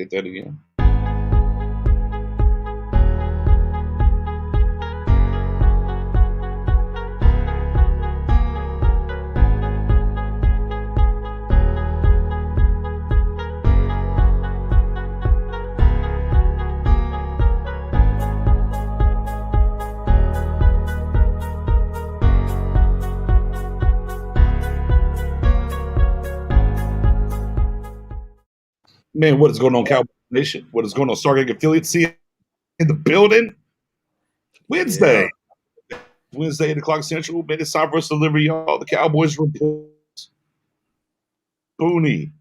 Hit that again. Man, what is going on, Cowboys Nation? What is going on, Stargate Affiliate? See in the building Wednesday. Yeah. Wednesday, 8 o'clock Central. Man, it's time for us to deliver y'all the Cowboys Report. Booney,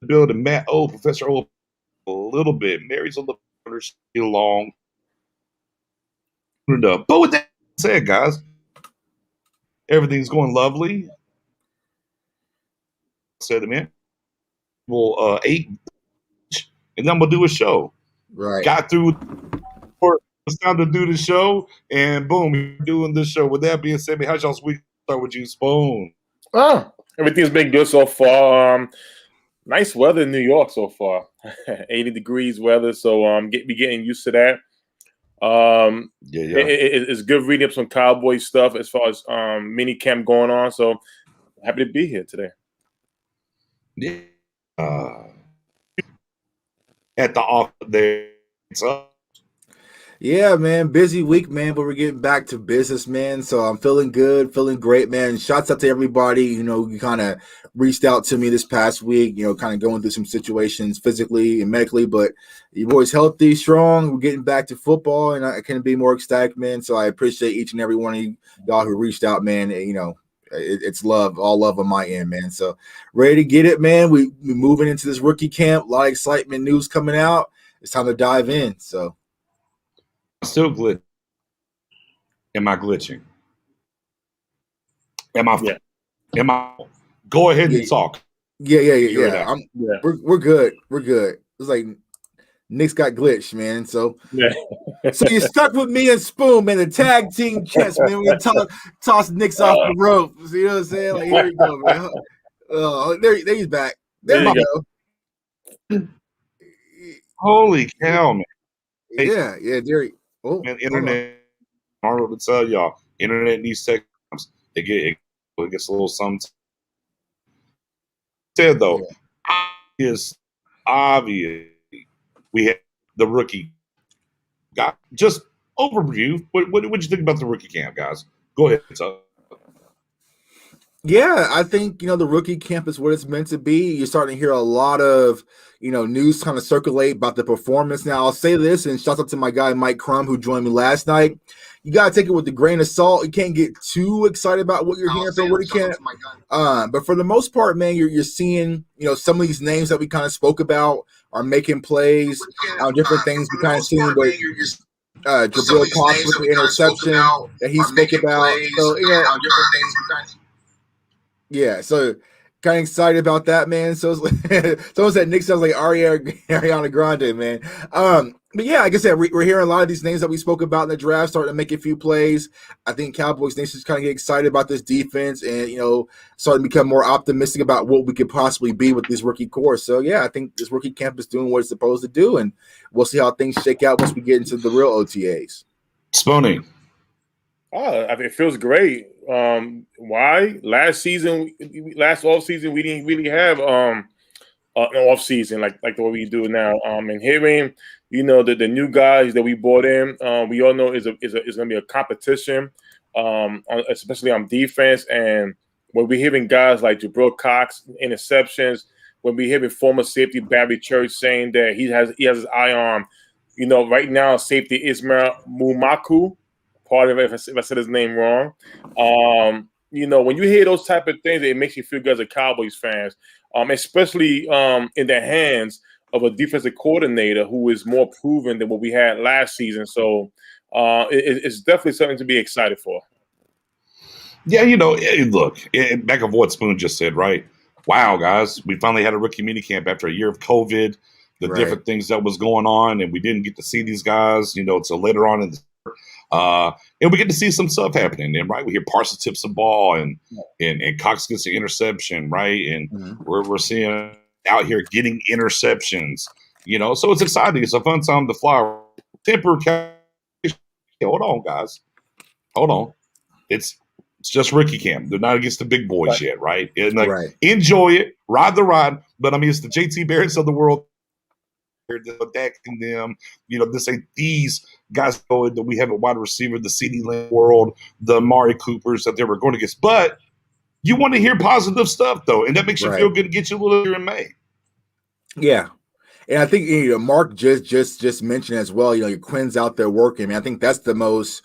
building Matt O, Professor O, a little bit. Mary's a little still long. But with that said, guys, everything's going lovely. Said it, man. Well, 8, and then I'm gonna do a show. Right. Got through. It's time to do the show, and boom, we're doing this show. With that being said, man, how's y'all's week start with you, Spoon? Oh, everything's been good so far. Nice weather in New York so far. 80 degrees weather, so be getting used to that. It's good reading up some Cowboy stuff as far as mini camp going on. So happy to be here today. Yeah. At the office there. Yeah, man, busy week, man, but we're getting back to business, man. So I'm feeling good, feeling great, man. Shouts out to everybody. You kind of reached out to me this past week, kind of going through some situations physically and medically, but your boy's healthy, strong. We're getting back to football, and I couldn't be more ecstatic, man. So I appreciate each and every one of y'all who reached out, man. It's love, all love on my end, man. So ready to get it, man. We're moving into this rookie camp. A lot of excitement news coming out. It's time to dive in. So still glitch. Am I glitching? Am I? Go ahead and talk. Yeah. We're good. We're good. It's like Nick's got glitched, man. So so you stuck with me and Spoon, man. The tag team chess, man. We toss Nick's off the rope. You know what I'm saying? Like, here we go, man. Oh, there he's back. There you go. Holy cow, man. Yeah, there. Oh, man, internet. I don't know to tell y'all. Internet needs tech. It gets a little something. Said though, it's obvious we had the rookie. Got just overview. What did you think about the rookie camp, guys? Go ahead. Yeah, I think, the rookie camp is what it's meant to be. You're starting to hear a lot of, news kind of circulate about the performance. Now, I'll say this, and shout out to my guy, Mike Crum, who joined me last night. You got to take it with a grain of salt. You can't get too excited about what you're hearing from rookie camp. But for the most part, man, you're seeing, some of these names that we kind of spoke about are making plays on different things. We kind of seen what Jabril Cox with the interception that he spoke about. So, yeah, so kind of excited about that, man. So someone said Nick sounds like Ariana Grande, man. But yeah, like I said, we're hearing a lot of these names that we spoke about in the draft starting to make a few plays. I think Cowboys Nation's kind of get excited about this defense and, starting to become more optimistic about what we could possibly be with this rookie core. So yeah, I think this rookie camp is doing what it's supposed to do, and we'll see how things shake out once we get into the real OTAs. Spoony. I think it feels great. Why? Last off season, we didn't really have an off season like the way we do now. And hearing, the new guys that we brought in, we all know is going to be a competition, especially on defense. And when we're hearing guys like Jabril Cox interceptions, when we're hearing former safety Barry Church saying that he has his eye on, right now safety Ismail Mumaku. Part of it, if I said his name wrong. When you hear those type of things, it makes you feel good as a Cowboys fans, especially in the hands of a defensive coordinator who is more proven than what we had last season. So it's definitely something to be excited for. Yeah, look, back of what Spoon just said, right? Wow, guys, we finally had a rookie minicamp after a year of COVID, the different things that was going on, and we didn't get to see these guys, until later on in the and we get to see some stuff happening. And right, we hear Parsons tips the ball, and Cox gets the interception, right? And we're seeing out here getting interceptions. So it's exciting. It's a fun time to fly. Temper. Hold on, guys. Hold on. It's just rookie camp. They're not against the big boys yet, right? And enjoy it, ride the ride. But I mean, it's the JT Barretts of the world. Attacking them, this ain't these guys going that we have a wide receiver, the CeeDee Lamb world, the Amari Coopers that they were going against. But you want to hear positive stuff though, and that makes you feel good to get you a little here in May. Yeah. And I think Mark just mentioned as well, your Quinn's out there working. I mean, I think that's the most,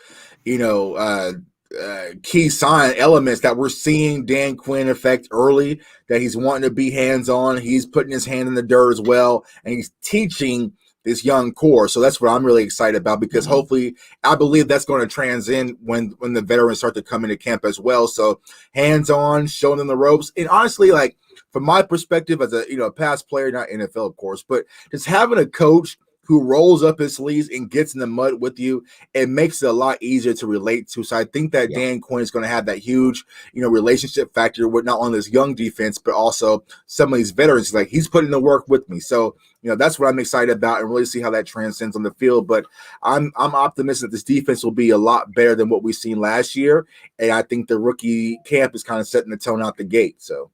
key sign elements that we're seeing Dan Quinn affect early, that he's wanting to be hands-on. He's putting his hand in the dirt as well, and he's teaching this young core. So that's what I'm really excited about, because hopefully I believe that's going to transcend when the veterans start to come into camp as well. So hands-on, showing them the ropes. And honestly, like from my perspective as a past player, not NFL of course, but just having a coach who rolls up his sleeves and gets in the mud with you, it makes it a lot easier to relate to. So I think that Dan Quinn is going to have that huge, relationship factor with not only this young defense, but also some of these veterans. Like, he's putting the work with me. So, that's what I'm excited about, and really see how that transcends on the field. But I'm optimistic that this defense will be a lot better than what we've seen last year. And I think the rookie camp is kind of setting the tone out the gate. So.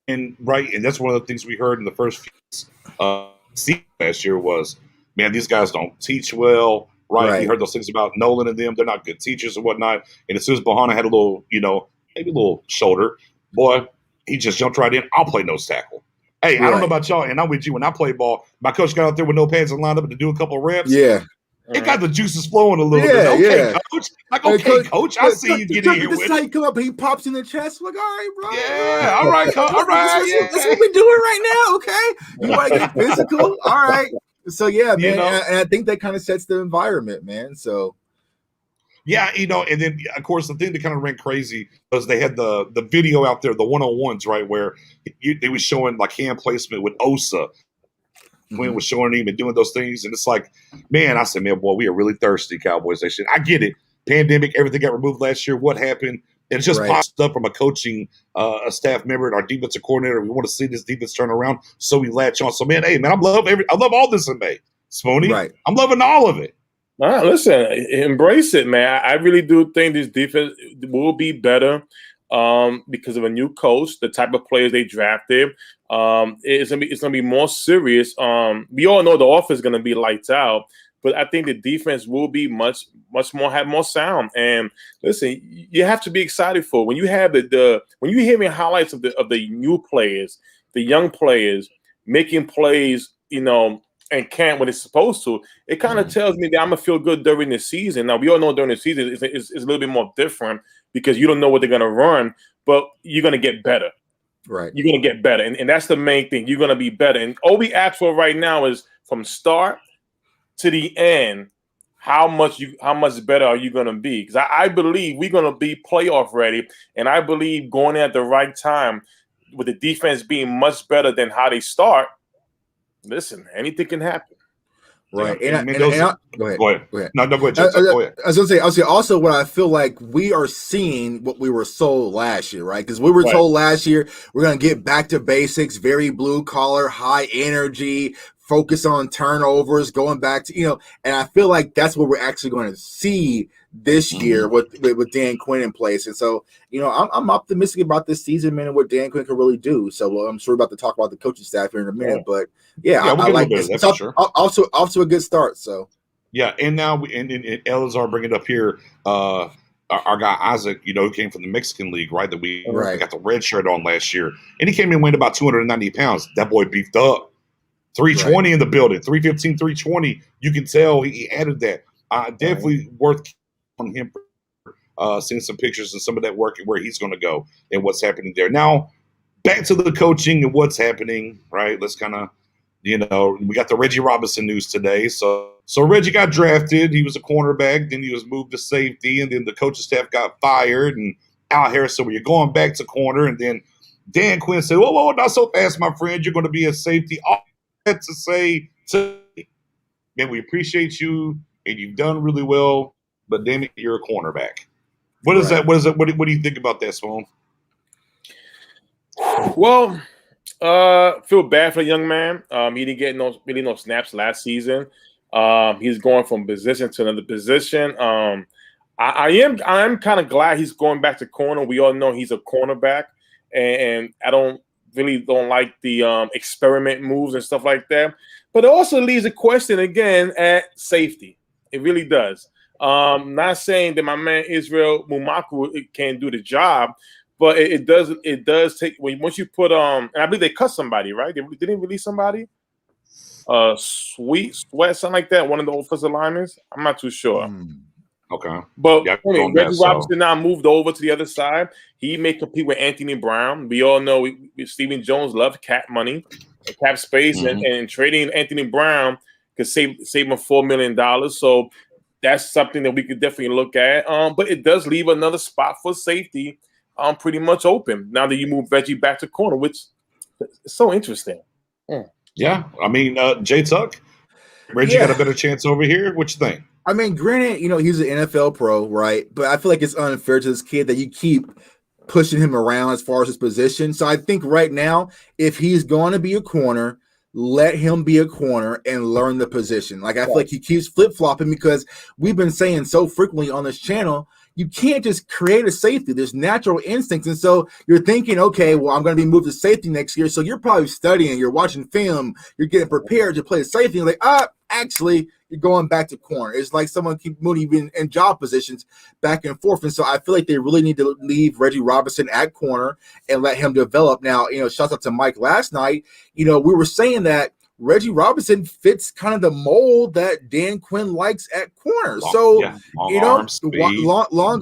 And that's one of the things we heard in the first few last year was, man, these guys don't teach well, right? You heard those things about Nolan and them. They're not good teachers and whatnot. And as soon as Bahana had a little, maybe a little shoulder, boy, he just jumped right in. I'll play nose tackle. Hey, I don't know about y'all, and I'm with you. When I play ball, my coach got out there with no pads and lined up to do a couple of reps. Yeah. It got the juices flowing a little bit. Okay, coach. Like, okay, coach, I see you get in here with it. This is how you come up and he pops in the chest. Like, all right, bro. Yeah, all right, coach. All right. That's what we're doing right now, okay? You want to get physical? All right. So, yeah, man. And I think that kind of sets the environment, man. So. Yeah, and then, of course, the thing that kind of ran crazy was they had the video out there, the one-on-ones, right, where they was showing, like, hand placement with Osa. Quinn was showing him and doing those things. And it's like, man, I said, man, boy, we are really thirsty, Cowboys Nation. I get it. Pandemic, everything got removed last year. What happened? And it just popped up from a coaching a staff member and our defensive coordinator. We want to see this defense turn around, so we latch on. So, man, hey, man, I love all this in May. Spoony, I'm loving all of it. Listen, embrace it, man. I really do think this defense will be better because of a new coach, the type of players they drafted. It's gonna be more serious. We all know the offense is gonna be lights out, but I think the defense will be much more sound. And listen, you have to be excited for when you have when you hearing highlights of the new players, the young players making plays, and can't when it's supposed to. It kind of tells me that I'm gonna feel good during the season. Now we all know during the season it's a little bit more different because you don't know what they're gonna run, but you're gonna get better. Right. You're going to get better. And that's the main thing. You're going to be better. And all we ask for right now is from start to the end, how much better are you going to be? Because I believe we're going to be playoff ready. And I believe going in at the right time with the defense being much better than how they start, listen, anything can happen. Right. Yeah. Go ahead. Go ahead. No, go ahead. Go ahead. I was going to say, also what I feel like we are seeing what we were sold last year, right? Because we were told last year we're going to get back to basics, very blue collar, high energy, focus on turnovers, going back to, and I feel like that's what we're actually going to see this year with Dan Quinn in place. And so, I'm optimistic about this season, man, and what Dan Quinn can really do. So I'm sure we're about to talk about the coaching staff here in a minute, but I like this. It's also a good start. So and now and Elazar bring it up here. Our guy Isaac, who came from the Mexican League, right? That we got the red shirt on last year, and he came in weighing about 290 pounds. That boy beefed up. 320 in the building, 315, 320. You can tell he added that. Definitely worth on him. Seeing some pictures and some of that work and where he's going to go and what's happening there. Now, back to the coaching and what's happening, right? Let's kind of, we got the Reggie Robinson news today. So Reggie got drafted. He was a cornerback. Then he was moved to safety. And then the coaching staff got fired. And Al Harris said, well, you're going back to corner. And then Dan Quinn said, whoa, not so fast, my friend. You're going to be a safety. All that to say to me, man, we appreciate you and you've done really well, but damn it, you're a cornerback. What is that? What do you think about that, Spoon? Well, Feel bad for the young man. He didn't get no snaps last season. He's going from position to another position. I am kind of glad he's going back to corner. We all know he's a cornerback, and I don't like the experiment moves and stuff like that. But it also leaves a question again at safety. It really does. Not saying that my man Israel Mumaku can't do the job, but it does take once you put and I believe they cut somebody, right? They didn't release somebody. Sweat, something like that. One of the offensive linemen. I'm not too sure. Okay. But yeah, Reggie Robinson now moved over to the other side. He may compete with Anthony Brown. We all know Stephen Jones loved cap money, cap space, and trading Anthony Brown could save him $4 million. So that's something that we could definitely look at. But it does leave another spot for safety pretty much open now that you move Reggie back to corner, which is so interesting. Yeah. I mean, J Tuck, Reggie got a better chance over here. What you think? I mean, granted, he's an NFL pro, right? But I feel like it's unfair to this kid that you keep pushing him around as far as his position. So I think right now, if he's going to be a corner, let him be a corner and learn the position. Like, I feel like he keeps flip-flopping because we've been saying so frequently on this channel, you can't just create a safety. There's natural instincts. And so you're thinking, okay, well, I'm going to be moved to safety next year. So you're probably studying, you're watching film, you're getting prepared to play safety. You're like, actually, you're going back to corner. It's like someone keep moving in job positions back and forth. And so I feel like they really need to leave Reggie Robinson at corner and let him develop. Now, shout out to Mike last night. We were saying that Reggie Robinson fits kind of the mold that Dan Quinn likes at corner. Long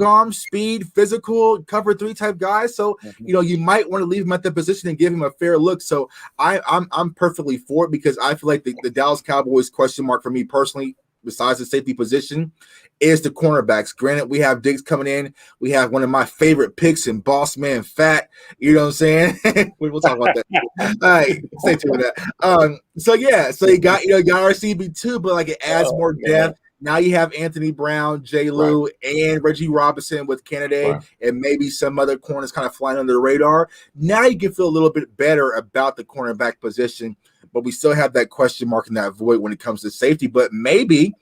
arm, speed, physical, cover 3 type guys. So, you might want to leave him at the position and give him a fair look. So I'm perfectly for it because I feel like the Dallas Cowboys question mark for me personally, besides the safety position, is the cornerbacks. Granted, we have Diggs coming in. We have one of my favorite picks in Boss Man Fat. You know what I'm saying? We'll talk about that. All right, stay tuned with that. So you got RCB2, but like it adds more depth. Now you have Anthony Brown, J. Lou, and Reggie Robinson with Kennedy, and maybe some other corners kind of flying under the radar. Now you can feel a little bit better about the cornerback position, but we still have that question mark in that void when it comes to safety. But maybe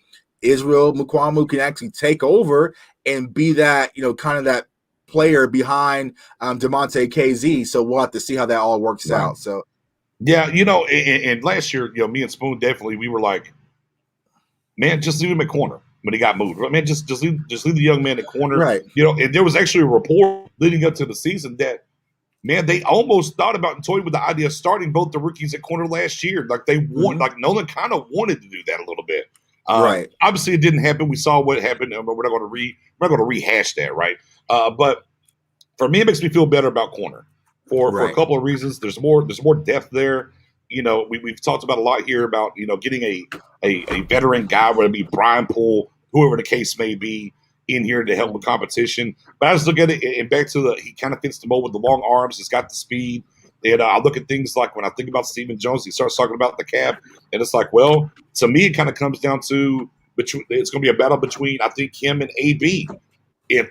Israel Mukuamu can actually take over and be that, kind of that player behind DeMonte KZ. So we'll have to see how that all works out. So, and last year, me and Spoon definitely, we were like, man, just leave him at corner when he got moved. Man, just leave the young man at corner. Right. And there was actually a report leading up to the season that, man, they almost thought about and toyed with the idea of starting both the rookies at corner last year. Like they want, like Nolan kind of wanted to do that a little bit. Obviously, it didn't happen. We saw what happened, and we're not going to rehash that, right? But for me, it makes me feel better about corner for a couple of reasons. There's more depth there. We've talked about a lot here about getting a veteran guy, whether it be Brian Poole, whoever the case may be, in here to help with competition. But I just look at it and back to he kind of fits the mold with the long arms. He's got the speed. And I look at things like when I think about Stephen Jones, he starts talking about the cap, and it's like, well, to me, it kind of comes down to it's going to be a battle between, I think, him and AB. If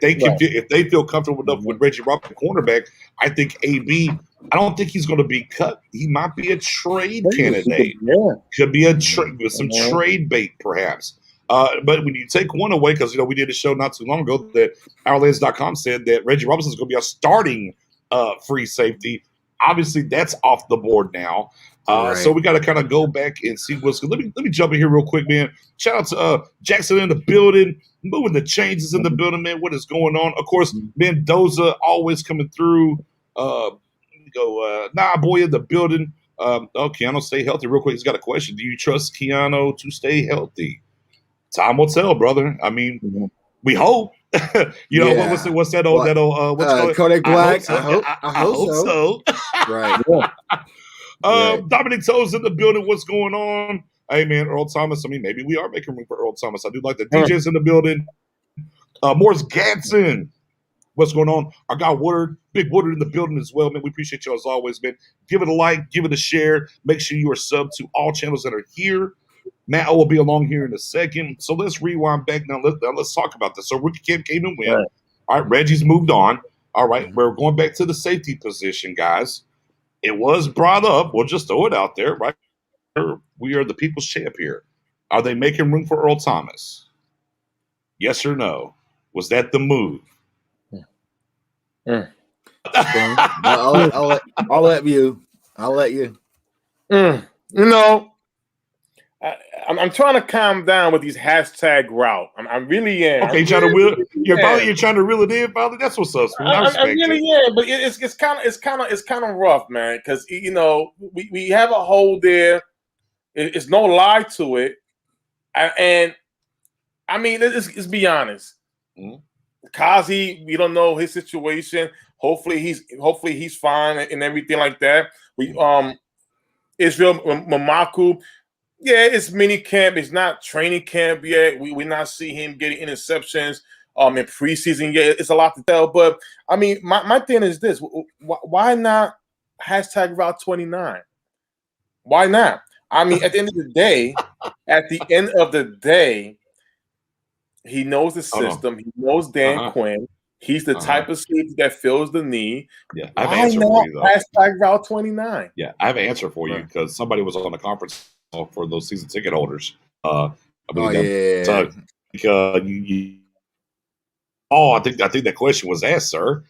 they feel comfortable enough with Reggie Robinson, cornerback, I think AB. I don't think he's going to be cut. He might be a trade candidate. Could be with some trade bait, perhaps. But when you take one away, because we did a show not too long ago that OurLens.com said that Reggie Robinson is going to be a starting free safety. Obviously, that's off the board now. So we got to kind of go back and see what's good. Let me jump in here real quick, man. Shout out to Jackson in the building, moving the changes in the building, man. What is going on? Of course, Mendoza always coming through. Boy in the building. Keanu, stay healthy real quick. He's got a question. Do you trust Keanu to stay healthy? Time will tell, brother. I mean, we hope. What's that old Kodak Black? I hope so. Right. Dominic Toe's in the building. What's going on? Hey man, Earl Thomas. I mean, maybe we are making room for Earl Thomas. I do like the DJs in the building. Morris Gatson. What's going on? I got Woodard, Big Woodard in the building as well, man. We appreciate you as always, man. Give it a like, give it a share. Make sure you are subbed to all channels that are here. Matt O will be along here in a second. So let's rewind back now. Let's talk about this. So rookie camp came and went. All right, Reggie's moved on. All right, we're going back to the safety position, guys. it was brought up. We'll just throw it out there, right? We are the people's champ here. Are they making room for Earl Thomas? Yes or no? Was that the move? I'll let you. You know, I'm trying to calm down with these hashtag route. I'm really in. Okay, you're trying to reel it in, Father. That's what's up. I really am, but it's kind of rough, man. Because we have a hole there. It's no lie to it, and I mean, let's be honest. Kazi, we don't know his situation. Hopefully he's fine and everything like that. Israel Mamaku, yeah, it's mini camp. It's not training camp yet. We not see him getting interceptions in preseason yet. It's a lot to tell. But I mean, my thing is this: why not hashtag Route 29? Why not? I mean, at the end of the day, he knows the system. He knows Dan Quinn. He's the type of safety that fills the need. Yeah, I have an answer for you, though. Hashtag Route 29. Yeah, I have an answer for you because somebody was on the conference call for those season ticket holders. I think that question was asked, sir.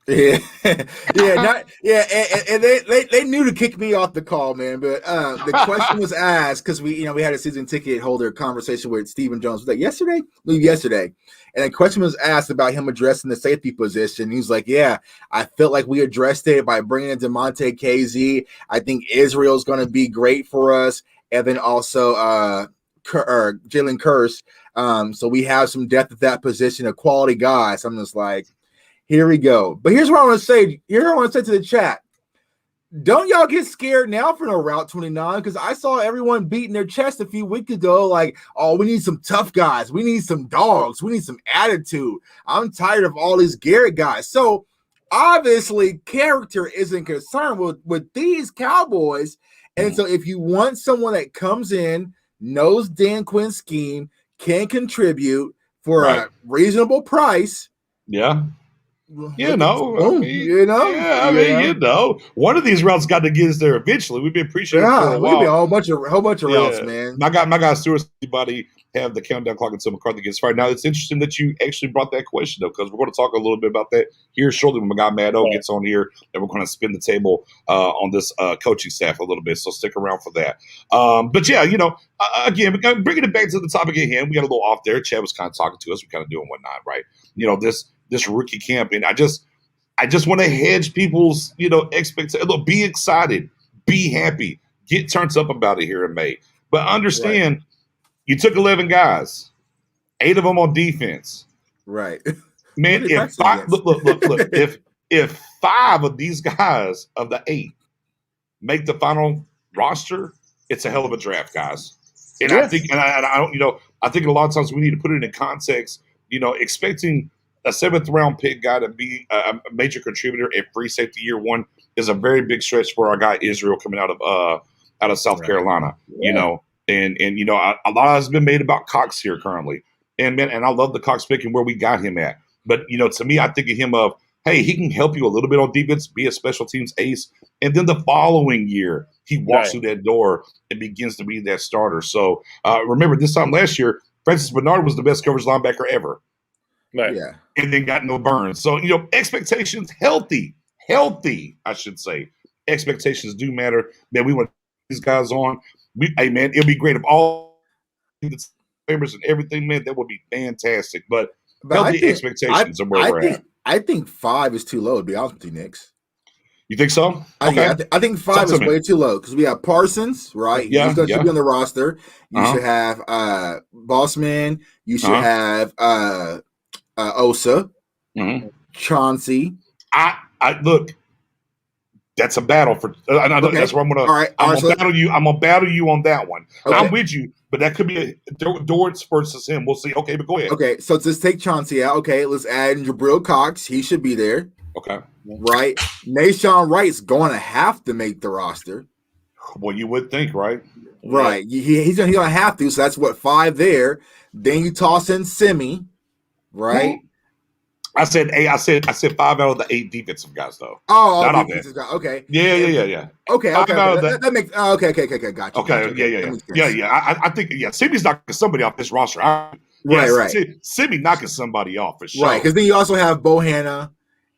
And they knew to kick me off the call, man. But the question was asked because we had a season ticket holder conversation with Stephen Jones. Was that yesterday? And the question was asked about him addressing the safety position. He was like, "Yeah, I felt like we addressed it by bringing in DeMonte KZ. I think Israel's going to be great for us, and then also Jalen Curse. So we have some depth at that position, a quality guy." So I'm just like, here we go. But here's what I want to say. To the chat. Don't y'all get scared now for no Route 29 because I saw everyone beating their chest a few weeks ago like, oh, we need some tough guys. We need some dogs. We need some attitude. I'm tired of all these Garrett guys. So obviously character isn't concerned with these Cowboys. And so if you want someone that comes in, knows Dan Quinn's scheme, can contribute for a reasonable price. Yeah. One of these routes got to get us there eventually. We've been appreciating it for a while. A whole bunch of routes, man. My guy Stewart, everybody have the countdown clock until McCarthy gets fired. Now it's interesting that you actually brought that question though, because we're going to talk a little bit about that here shortly when my guy Maddo gets on here, and we're going to spin the table on this coaching staff a little bit. So stick around for that. But yeah, again, bringing it back to the topic at hand, we got a little off there. Chad was kind of talking to us. We kind of doing whatnot, right? This rookie camp, and I just want to hedge people's expectations. Look, be excited, be happy, get turned up about it here in May, but understand you took 11 guys, 8 of them on defense. Right, man. If if 5 of these guys of the 8 make the final roster, it's a hell of a draft, guys. And I think, I think a lot of times we need to put it in context. Expecting a 7th round pick guy to be a major contributor at free safety year 1 is a very big stretch for our guy Israel coming out of South Carolina. And a lot has been made about Cox here currently, and I love the Cox pick and where we got him at. But to me, I think of him of, hey, he can help you a little bit on defense, be a special teams ace, and then the following year he walks through that door and begins to be that starter. So remember, this time last year, Francis Bernard was the best coverage linebacker ever. Right. Yeah. And then got no burns. So, expectations healthy, I should say. Expectations do matter. Man, we want these guys on. Hey, man, it'll be great if all the members and everything, man, that would be fantastic. But healthy expectations are where we're at. I think 5 is too low, to be honest with you, Nix. You think so? Okay. I think 5 is way too low because we have Parsons, right? Yeah, he's going to be on the roster. You should have Bossman. You should have Osa, Chauncey. I look. That's a battle for. That's where I'm gonna. I'm gonna battle you on that one. Okay. I'm with you, but that could be a Dortz versus him. We'll see. Okay, but go ahead. Okay, so let's take Chauncey out. Okay, let's add Jabril Cox. He should be there. Okay, right. Nashawn Wright's going to have to make the roster. Well, you would think, right? Right. He's gonna have to. So that's 5 there. Then you toss in Simi. Right. I said 8. I said 5 out of the 8 defensive guys, though. Oh, defensive guys. Okay. Yeah. Okay. That makes. Okay. Gotcha. Okay. Yeah. I think Simmy's knocking somebody off this roster. Right. Simmy knocking somebody off for sure. Right, because then you also have Bohanna,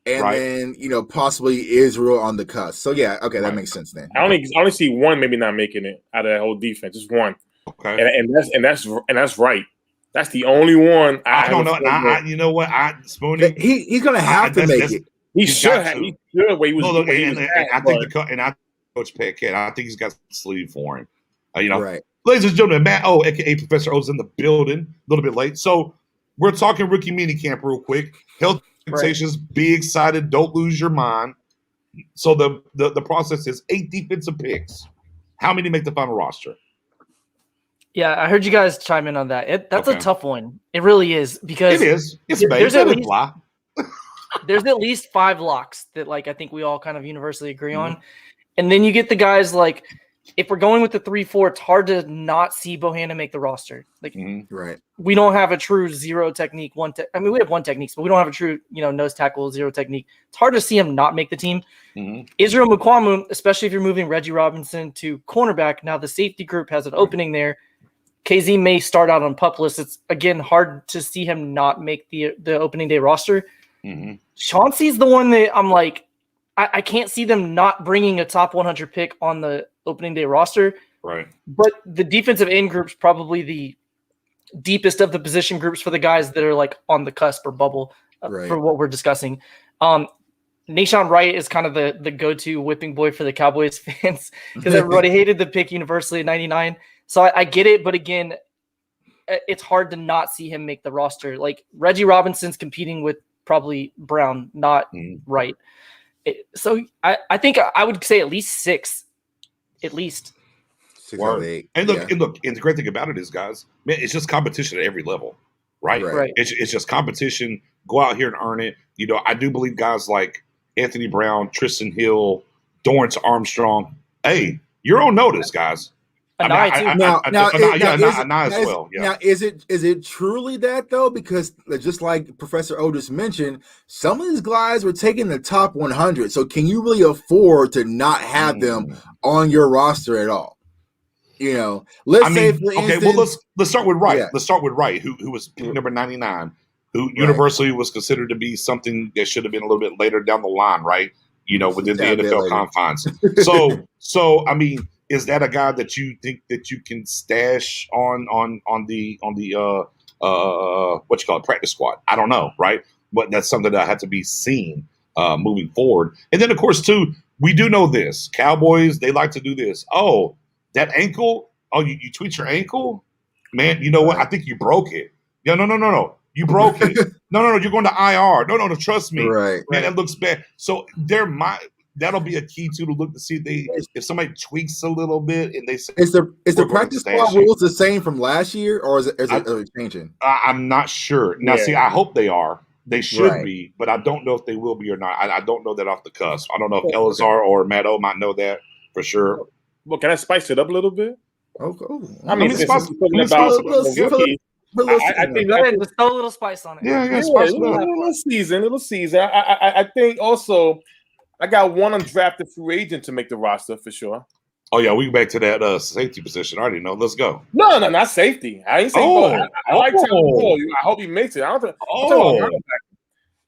and then possibly Israel on the cusp. So that makes sense then. I only see one maybe not making it out of that whole defense. Just one. Okay. And that's right. That's the only one. I don't know. You know what? Spoonie. He's gonna have to make it. He should. He should. Where he was. I think Coach Paquette. I think he's got some sleeve for him. Right. Ladies and gentlemen, Matt O, aka Professor O, is in the building. A little bit late, so we're talking rookie minicamp real quick. Health expectations. Be excited. Don't lose your mind. So the process is 8 defensive picks. How many make the final roster? Yeah, I heard you guys chime in on that. That's a tough one. It really is because it is. It's there's at least 5 locks that I think we all kind of universally agree on, and then you get the guys if we're going with the 3-4, it's hard to not see Bohanna make the roster. Right. We don't have a true zero technique. We have one technique, but we don't have a true nose tackle zero technique. It's hard to see him not make the team. Israel Mukwamu, especially if you're moving Reggie Robinson to cornerback. Now the safety group has an opening there. KZ may start out on PUP list. It's, again, hard to see him not make the opening day roster. Chauncey's the one that I'm I can't see them not bringing a top 100 pick on the opening day roster. Right. But the defensive end group's probably the deepest of the position groups for the guys that are on the cusp or bubble for what we're discussing. Nahshon Wright is kind of the go-to whipping boy for the Cowboys fans because everybody hated the pick universally at 99. So I get it, but again, it's hard to not see him make the roster. Reggie Robinson's competing with probably Brown, not Wright. So I think I would say at least 6. At least. 6 out of 8. And look, and the great thing about it is, guys, man, it's just competition at every level, right? It's just competition. Go out here and earn it. I do believe guys like Anthony Brown, Tristan Hill, Dorrance Armstrong. Hey, you're on notice, guys. Now, is it truly that though? Because just like Professor O just mentioned, some of these guys were taking the top 100. So can you really afford to not have them on your roster at all? Let's say for instance, let's start with Wright. Let's start with Wright, who was pick number 99, who universally was considered to be something that should have been a little bit later down the line, right? Within the NFL confines. So I mean. Is that a guy that you think that you can stash on the practice squad? I don't know, right? But that's something that had to be seen moving forward. And then, of course, too, we do know this. Cowboys, they like to do this. Oh, that ankle? Oh, you tweaked your ankle? Man, you know what? I think you broke it. Yeah, no. You broke it. No, you're going to IR. No, trust me. Right. Man, that looks bad. So that'll be a key to look to see if somebody tweaks a little bit and they say is the practice squad rules the same from last year or is it changing? I'm not sure. Now, see, I hope they are. They should be, but I don't know if they will be or not. I don't know that off the cusp. I don't know if Elazar or Matt O might know that for sure. Well, can I spice it up a little bit? I mean, spice I think go ahead, just throw a little spice on it. Yeah, spice it up. Little season. I think also. I got one undrafted free agent to make the roster for sure. Oh yeah, we go back to that safety position. I already know. Let's go. No, not safety. I ain't saying. I like Tyler Ball. I hope he makes it. You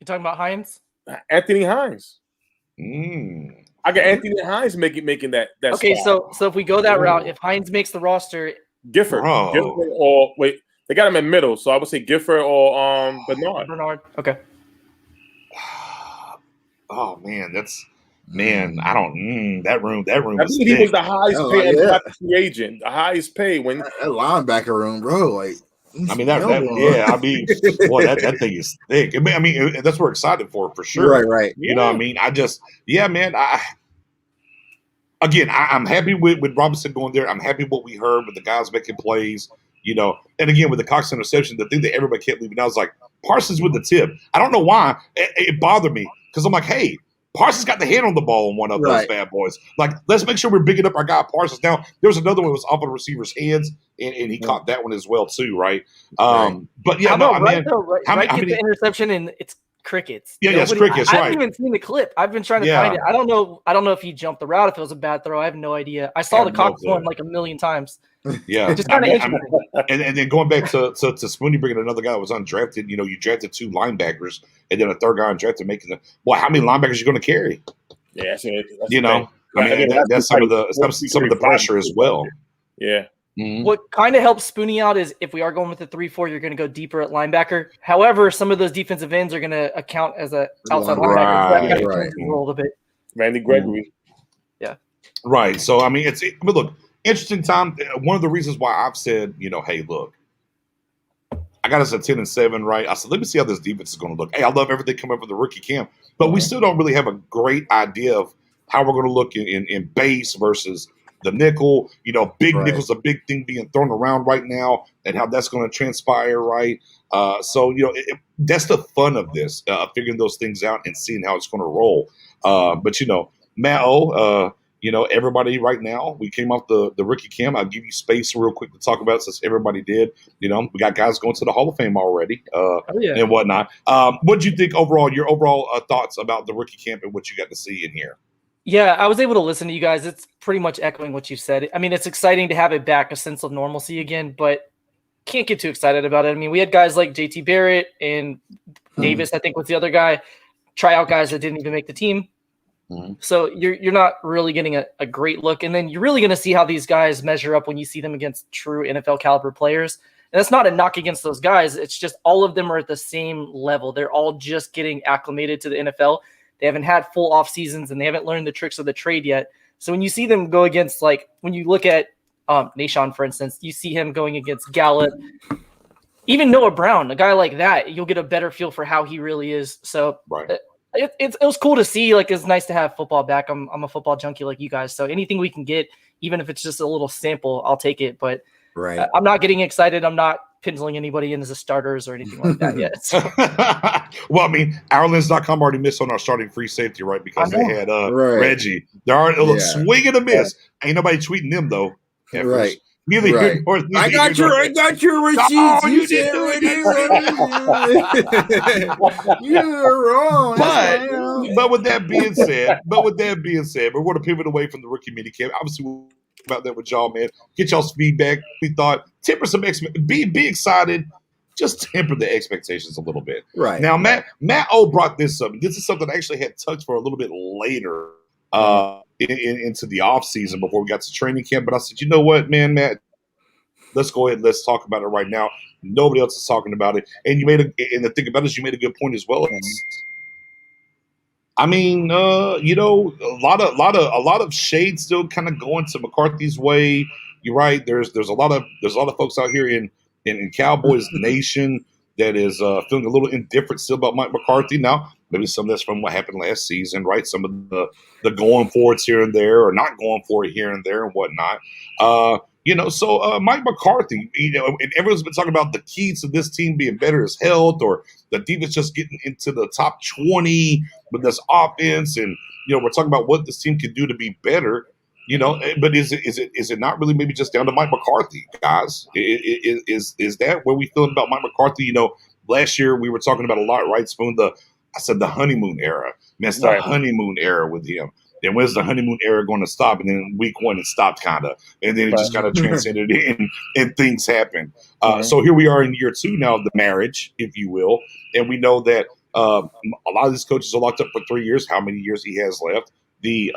talking about Hines? Anthony Hines. I got Anthony Hines making that. Okay, spot. so if we go that route, if Hines makes the roster, Gifford or wait, they got him in middle, so I would say Gifford or Bernard. Okay. Oh man, I don't that room. I think he was the highest paid free agent, the highest paid when that linebacker room, bro. Boy, that thing is thick. I mean, that's what we're excited for sure. Right. You know what I mean? Man. I'm happy with Robinson going there. I'm happy what we heard with the guys making plays. And again with the Cox interception, the thing that everybody kept leaving out was Parsons with the tip. I don't know why it bothered me. Because I'm hey, Parsons got the hand on the ball on one of those bad boys. Let's make sure we're bigging up our guy Parsons. Now, there was another one that was off of the receiver's hands, and he caught that one as well too, right? But yeah, Wright gets the interception, and it's crickets. Yeah, yes, crickets. I right. haven't even seen the clip. I've been trying to find it. I don't know if he jumped the route, if it was a bad throw. I have no idea. I saw the Cox one like a million times. Yeah, just kind of interesting. And then going back to Spoony bringing another guy that was undrafted. You drafted 2 linebackers, and then a third guy undrafted, making the. Well, how many linebackers are you going to carry? Yeah, that's that's some of the pressure as well. Yeah. Mm-hmm. What kind of helps Spoony out is if we are going with the 3-4, you're going to go deeper at linebacker. However, some of those defensive ends are going to account as an outside linebacker. So that kind of roll a bit. Randy Gregory. Yeah. Right. So look, interesting time. One of the reasons why I've said, hey, look, I got us at 10-7, right? I said, let me see how this defense is going to look. Hey, I love everything coming from the rookie camp, but we still don't really have a great idea of how we're going to look in base versus the nickel. Big nickel's a big thing being thrown around right now, and how that's going to transpire, right? So that's the fun of this, figuring those things out and seeing how it's going to roll. But Matt O, everybody right now, we came off the rookie camp. I'll give you space real quick to talk about it since everybody did. We got guys going to the Hall of Fame already and whatnot. What do you think overall, your overall thoughts about the rookie camp and what you got to see in here? Yeah, I was able to listen to you guys. It's pretty much echoing what you said. I mean, it's exciting to have it back, a sense of normalcy again, but can't get too excited about it. I mean, we had guys like JT Barrett and Davis, I think was the other guy, tryout guys that didn't even make the team. Mm-hmm. So you're not really getting a great look. And then you're really going to see how these guys measure up when you see them against true NFL caliber players. And that's not a knock against those guys. It's just all of them are at the same level. They're all just getting acclimated to the NFL. They haven't had full off seasons and they haven't learned the tricks of the trade yet. So when you see them go against, like when you look at Nahshon, for instance, you see him going against Gallup, even Noah Brown, a guy like that, you'll get a better feel for how he really is. So it was cool to see. Like, it's nice to have football back. I'm a football junkie like you guys. So anything we can get, even if it's just a little sample, I'll take it. But I'm not getting excited. I'm not penciling anybody in as a starters or anything like that yet. So. Well, I mean, Irelands.com already missed on our starting free safety, right? Because they had Reggie. There are a swing and a miss. Ain't nobody tweeting them though. Right. Neither here nor there. I got your receipts. Oh, you did do it. You're wrong. But with that being said, we're going to pivot away from the rookie minicamp. Obviously, we'll about that with y'all, man. Get y'all's feedback. We thought temper some be excited. Just temper the expectations a little bit. Right. Now, Matt O brought this up. This is something I actually had touched for a little bit later into the off season before we got to training camp. But I said, you know what, man, Matt, let's go ahead and let's talk about it right now. Nobody else is talking about it. And and the thing about it is you made a good point as well. I mean, a lot of shade still kind of going to McCarthy's way. You're right. There's a lot of folks out here in Cowboys Nation that is feeling a little indifferent still about Mike McCarthy. Now, maybe some of that's from what happened last season, right? Some of the going for it here and there, or not going for it here and there, and whatnot. So Mike McCarthy, and everyone's been talking about the keys to this team being better is health, or the defense just getting into the top 20 with this offense, and we're talking about what this team can do to be better. But is it not really maybe just down to Mike McCarthy, guys? Is that where we feeling about Mike McCarthy? Last year we were talking about a lot, right? Spoon, I said the honeymoon era. Man, it's the honeymoon era with him. Then when's the honeymoon era going to stop? And then week one, it stopped kind of. And then it just kind of transcended and things happen. So here we are in year 2 now of the marriage, if you will. And we know that a lot of these coaches are locked up for 3 years, how many years he has left. The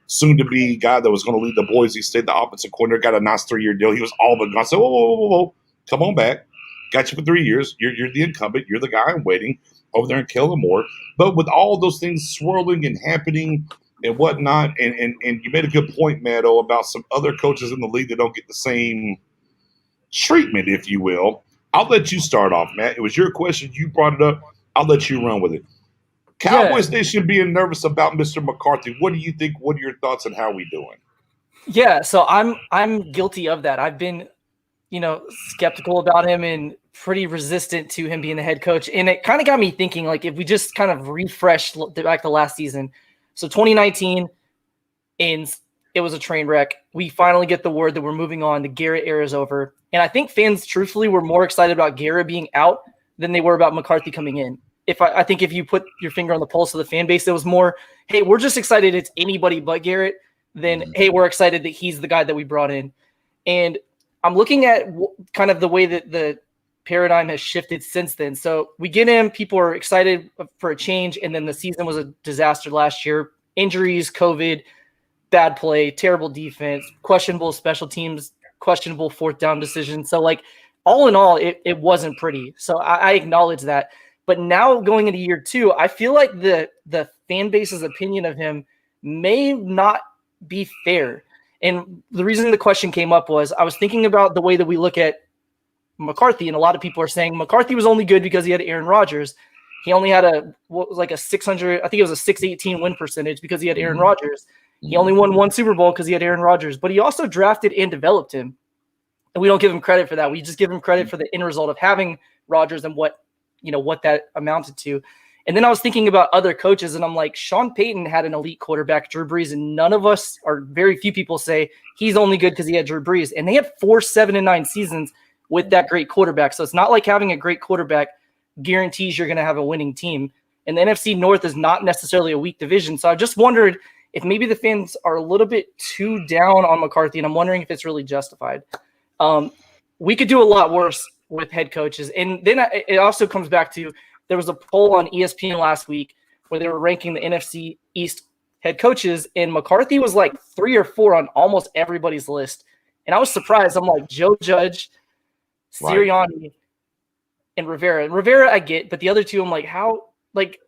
soon-to-be guy that was going to lead the Boise State, the offensive coordinator, got a nice 3-year deal. He was all but gone. So, whoa. Come on back. Got you for 3 years. You're the incumbent. You're the guy I'm waiting over there in Kellamore. But with all those things swirling and happening and whatnot, and you made a good point, Matto, about some other coaches in the league that don't get the same treatment, if you will. I'll let you start off, Matt. It was your question. You brought it up. I'll let you run with it. Cowboys Nation being nervous about Mr. McCarthy. What do you think? What are your thoughts on how we doing? Yeah, so I'm guilty of that. I've been, skeptical about him and pretty resistant to him being the head coach. And it kind of got me thinking, like, if we just kind of refresh back to last season. So 2019 ends. It was a train wreck. We finally get the word that we're moving on. The Garrett era is over. And I think fans, truthfully, were more excited about Garrett being out than they were about McCarthy coming in. I think if you put your finger on the pulse of the fan base, it was more, hey, we're just excited it's anybody but Garrett, than, hey, we're excited that he's the guy that we brought in. And I'm looking at kind of the way that the paradigm has shifted since then. So we get in, people are excited for a change, and then the season was a disaster last year. Injuries, COVID, bad play, terrible defense, questionable special teams, questionable fourth down decisions. So like all in all, it wasn't pretty. So I acknowledge that. But now going into year 2, I feel like the fan base's opinion of him may not be fair. And the reason the question came up was I was thinking about the way that we look at McCarthy, and a lot of people are saying McCarthy was only good because he had Aaron Rodgers. He only had a 600, I think it was a 618 win percentage because he had Aaron Rodgers. He only won 1 Super Bowl because he had Aaron Rodgers, but he also drafted and developed him. And we don't give him credit for that. We just give him credit for the end result of having Rodgers and what that amounted to. And then I was thinking about other coaches, and I'm like, Sean Payton had an elite quarterback, Drew Brees, and none of us, or very few people, say he's only good because he had Drew Brees. And they had 4 7-9 seasons with that great quarterback. So it's not like having a great quarterback guarantees you're going to have a winning team. And the NFC North is not necessarily a weak division. So I just wondered if maybe the fans are a little bit too down on McCarthy, and I'm wondering if it's really justified. We could do a lot worse with head coaches. And then it also comes back to, there was a poll on ESPN last week where they were ranking the NFC East head coaches, and McCarthy was like 3 or 4 on almost everybody's list. And I was surprised. I'm like, Joe Judge, Sirianni, and Rivera. And Rivera I get, but the other two, I'm like, how? Like,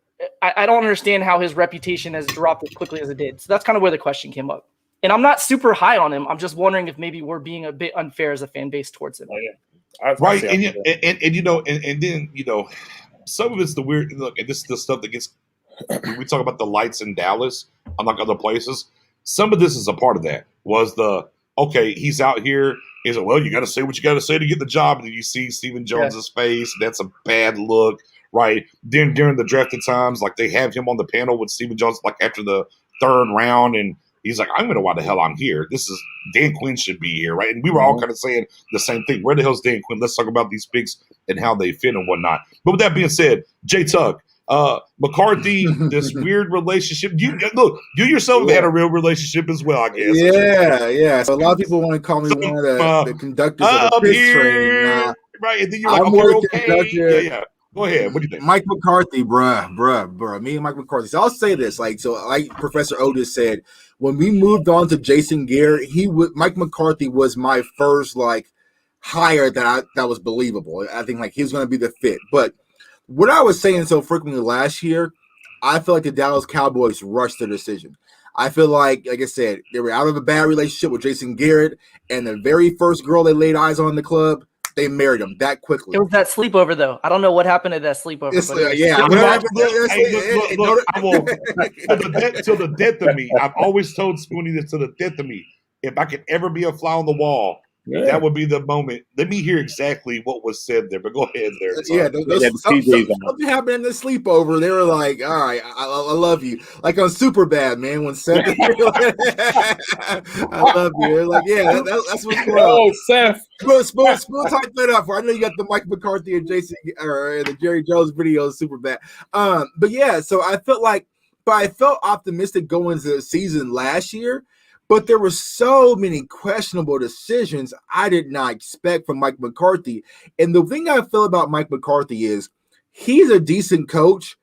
I don't understand how his reputation has dropped as quickly as it did. So that's kind of where the question came up. And I'm not super high on him. I'm just wondering if maybe we're being a bit unfair as a fan base towards him. Oh, yeah. Right. And then some of it's the weird look, and this is the stuff that gets when we talk about the lights in Dallas, unlike other places. Some of this is a part of that. Was okay, he's out here. Is it, well, you got to say what you got to say to get the job, and then you see Stephen Jones's face. That's a bad look, right? Then during the drafted times, like they have him on the panel with Stephen Jones, like after the 3rd round, and he's like, I don't know why the hell I'm here. This is Dan Quinn should be here, right? And we were all kind of saying the same thing. Where the hell's Dan Quinn? Let's talk about these picks and how they fit and whatnot. But with that being said, J Tuck, McCarthy, this weird relationship. You yourself have had a real relationship as well, I guess. Yeah. So a lot of people want to call me one of the conductors of the pitch train. Right, and then you're like, okay. Yeah. Go ahead. What do you think? Mike McCarthy, bruh. Me and Mike McCarthy. So I'll say this, like Professor Otis said, when we moved on to Jason Garrett, Mike McCarthy was my first hire that was believable. I think he was going to be the fit. But what I was saying so frequently last year, I feel like the Dallas Cowboys rushed their decision. I feel like I said, they were out of a bad relationship with Jason Garrett, and the very first girl they laid eyes on in the club, they married him that quickly. It was that sleepover, though. I don't know what happened at that sleepover. To the death of me, I've always told Spoonie this, to the death of me, if I could ever be a fly on the wall, that would be the moment. Let me hear exactly what was said there, but go ahead there. Something happened in the sleepover. They were like, all right, I love you. Like on Superbad, man, when Seth, I love you. They're like, yeah, that's what's going on. Oh, Seth. Spoon type that up. I know you got the Mike McCarthy and Jason or the Jerry Jones video Superbad. But yeah, so I felt optimistic going into the season last year. But there were so many questionable decisions I did not expect from Mike McCarthy. And the thing I feel about Mike McCarthy is he's a decent coach,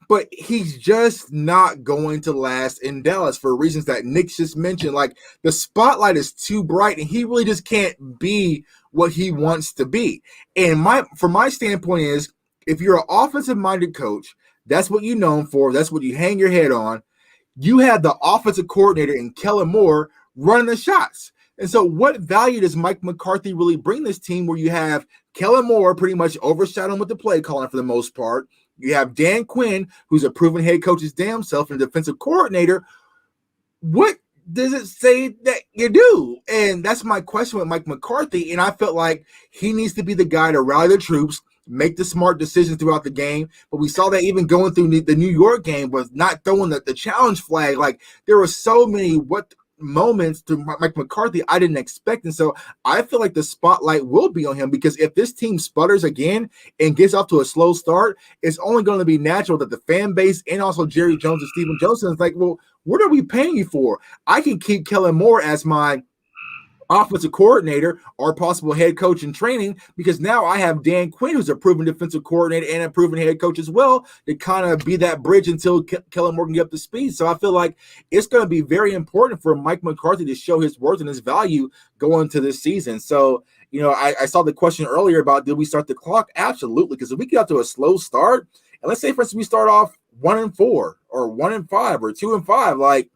but he's just not going to last in Dallas for reasons that Nick just mentioned. Like, the spotlight is too bright, and he really just can't be what he wants to be. And from my standpoint is, if you're an offensive-minded coach, that's what you're known for. That's what you hang your head on. You have the offensive coordinator in Kellen Moore running the shots. And so what value does Mike McCarthy really bring this team where you have Kellen Moore pretty much overshadowing with the play calling for the most part? You have Dan Quinn, who's a proven head coach's damn self and defensive coordinator. What does it say that you do? And that's my question with Mike McCarthy. And I felt like he needs to be the guy to rally the troops, make the smart decisions throughout the game. But we saw that even going through the New York game was not throwing the challenge flag. Like, there were so many moments to Mike McCarthy I didn't expect. And so I feel like the spotlight will be on him, because if this team sputters again and gets off to a slow start, it's only going to be natural that the fan base and also Jerry Jones and Stephen Joseph is like, well, what are we paying you for? I can keep Kellen Moore as my offensive coordinator or possible head coach in training, because now I have Dan Quinn, who's a proven defensive coordinator and a proven head coach as well, to kind of be that bridge until Kellen Moore can get up to speed. So I feel like it's going to be very important for Mike McCarthy to show his worth and his value going into this season. So, you know, I saw the question earlier about, did we start the clock? Absolutely, because if we get out to a slow start, and let's say, for instance, we start off 1-4 or 1-5 or 2-5, like,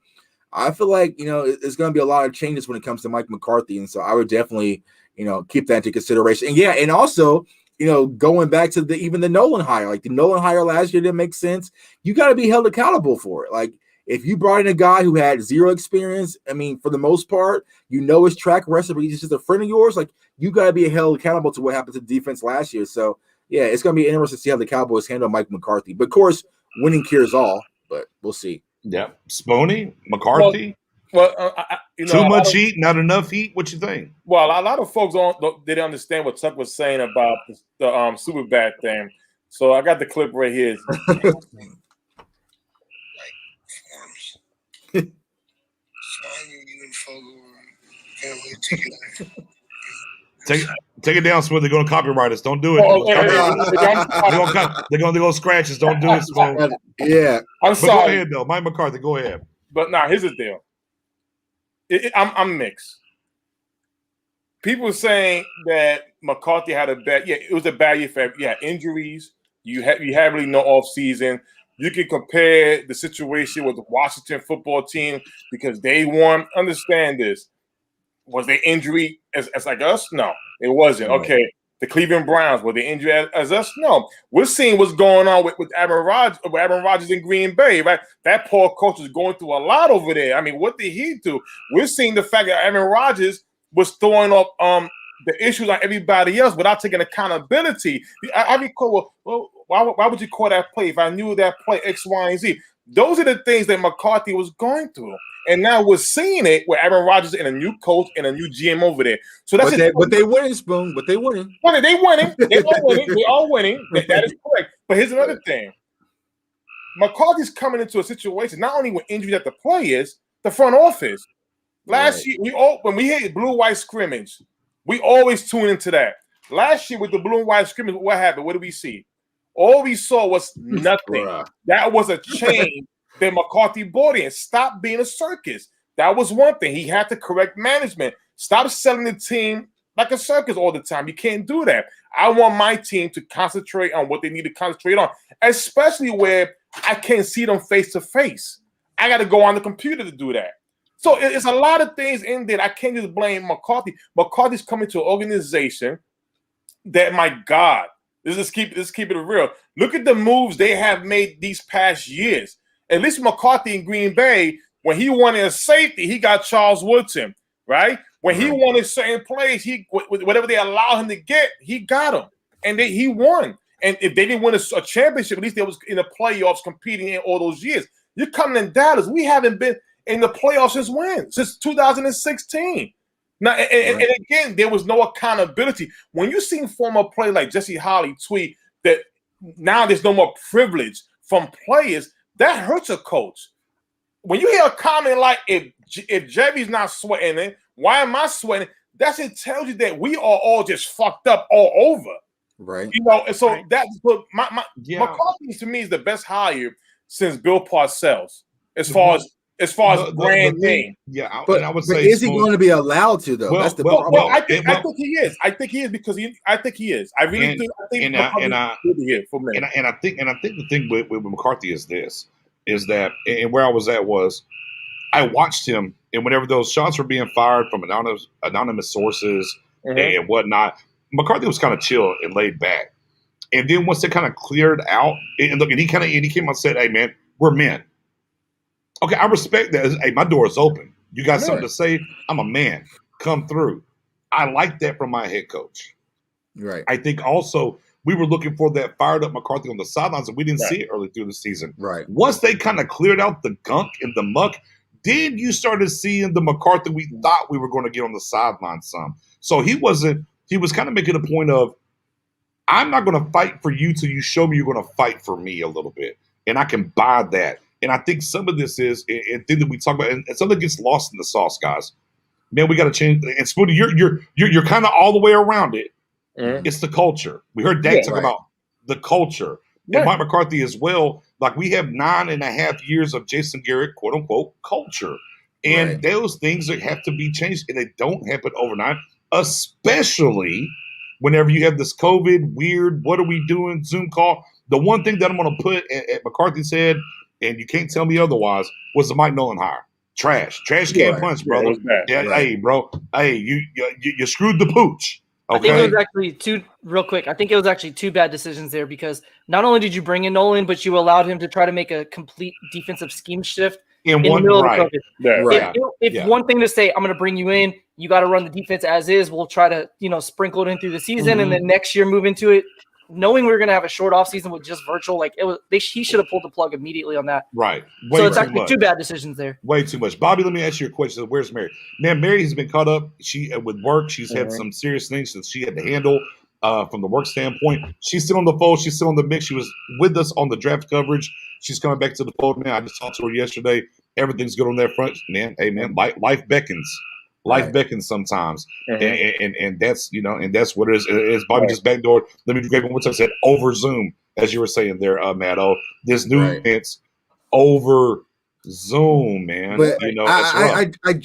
I feel like, you know, there's going to be a lot of changes when it comes to Mike McCarthy. And so I would definitely, you know, keep that into consideration. And yeah, and also, you know, going back to even the Nolan hire, like the Nolan hire last year didn't make sense. You got to be held accountable for it. Like, if you brought in a guy who had zero experience, I mean, for the most part, you know his track record, but he's just a friend of yours, like, you got to be held accountable to what happened to the defense last year. So yeah, it's going to be interesting to see how the Cowboys handle Mike McCarthy. But of course, winning cures all, but we'll see. Yeah, Sponey, McCarthy. You know, too much heat, not enough heat. What you think? Well, a lot of folks didn't understand what Chuck was saying about the super bad thing. So I got the clip right here. Take it down, Smith. They're going to copyright us. Don't do it. They're going to scratch us. Don't do it, Smith. Yeah, I'm sorry. Go ahead, though. Mike McCarthy, go ahead. But now, here's the deal. I'm mixed. People saying that McCarthy had a bad. Yeah, it was a bad year for. Yeah, injuries. You had really no off season. You can compare the situation with the Washington football team because they won. Understand this. Was they injury as like us? No, it wasn't. Okay. The Cleveland Browns, were they injured as us? No. We're seeing what's going on with Aaron Rodgers in Green Bay, right? That poor coach is going through a lot over there. I mean, what did he do? We're seeing the fact that Aaron Rodgers was throwing up the issues on everybody else without taking accountability. I recall, well, why would you call that play if I knew that play X, Y, and Z? Those are the things that McCarthy was going through. And now we're seeing it with Aaron Rodgers and a new coach and a new GM over there. So that's but they winning, Spoon. But they winning. Okay, they winning. They all winning. They all winning. That is correct. But here's another thing. McCarthy's coming into a situation not only with injuries at the players, the front office. Last year, when we hit blue-white scrimmage, we always tune into that. Last year with the blue and white scrimmage, what happened? What did we see? All we saw was nothing. That was a change that McCarthy brought in. Stop being a circus. That was one thing. He had to correct management. Stop selling the team like a circus all the time. You can't do that. I want my team to concentrate on what they need to concentrate on, especially where I can't see them face to face. I got to go on the computer to do that. So it's a lot of things in there. I can't just blame McCarthy. McCarthy's coming to an organization that, my God, let's keep it real. Look at the moves they have made these past years. At least McCarthy in Green Bay, when he wanted a safety, he got Charles Woodson, right? When he wanted certain plays, whatever they allow him to get, he got them, and he won. And if they didn't win a championship, at least they was in the playoffs competing in all those years. You're coming in Dallas. We haven't been in the playoffs since when? Since 2016. Now, and again, there was no accountability. When you see former players like Jesse Holley tweet that now there's no more privilege from players, that hurts a coach. When you hear a comment like, if Jerry's not sweating it, why am I sweating? It tells you that we are all just fucked up all over. Right. You know, and so that's what McCarthy to me is the best hire since Bill Parcells, as far as brand name. Yeah, but I would say, is he going to be allowed to though? That's the problem. Well, I think he is. I think he is because I think he is. I really do. I think I think the thing with McCarthy is that where I was at was I watched him, and whenever those shots were being fired from anonymous sources and whatnot, McCarthy was kind of chill and laid back. And then once they kind of cleared out, and he came out and said, "Hey man, we're men." Okay, I respect that. Hey, my door is open. You got something to say? I'm a man. Come through. I like that from my head coach. Right. I think also we were looking for that fired up McCarthy on the sidelines, and we didn't see it early through the season. Right. Once they kind of cleared out the gunk and the muck, Then you started seeing the McCarthy we thought we were going to get on the sideline some. So he was kind of making a point of, I'm not going to fight for you till you show me you're going to fight for me a little bit. And I can buy that. And I think some of this is a thing that we talk about, and something gets lost in the sauce, guys. Man, we got to change. And Spoonie, you're kind of all the way around it. Mm-hmm. It's the culture. We heard Dak talk about the culture. And Mike McCarthy as well. Like, we have 9.5 years of Jason Garrett, quote unquote, culture. And those things that have to be changed, and they don't happen overnight, especially whenever you have this COVID weird, what are we doing, Zoom call. The one thing that I'm going to put at McCarthy's head, and you can't tell me otherwise, was the Mike Nolan hire. Trash can't punch, brother. Hey, bro. Hey, you screwed the pooch. Okay? I think it was actually two bad decisions there, because not only did you bring in Nolan, but you allowed him to try to make a complete defensive scheme shift in the middle of COVID. If one thing to say, I'm going to bring you in, you got to run the defense as is. We'll try to, sprinkle it in through the season, and then next year move into it. Knowing we were going to have a short offseason with just virtual, he should have pulled the plug immediately on that. Right. So it's actually two bad decisions there. Way too much. Bobby, let me ask you a question. Where's Mary? Man, Mary has been caught up. She with work. She's had some serious things that she had to handle from the work standpoint. She's still on the fold. She's still on the mix. She was with us on the draft coverage. She's coming back to the fold now. I just talked to her yesterday. Everything's good on that front. Man, hey, man, life beckons. Life beckons sometimes, and that's and that's what it is. It's Bobby just backdoor. Let me grab one time. Said over Zoom, as you were saying there, Matto. This new events over Zoom, man. But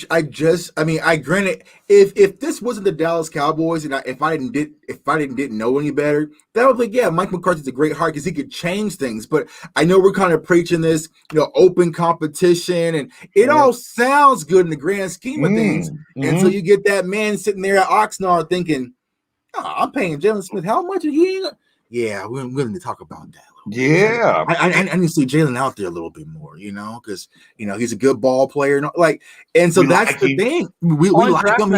I granted, if this wasn't the Dallas Cowboys, and if I didn't know any better, that would be Mike McCarthy's a great hire because he could change things. But I know we're kind of preaching this, open competition, and it all sounds good in the grand scheme of things. And so you get that man sitting there at Oxnard thinking, I'm paying Jalen Smith how much a year? Yeah, we're willing to talk about that. Yeah, I need to see Jalen out there a little bit more, because he's a good ball player, and so that's the thing. We like him.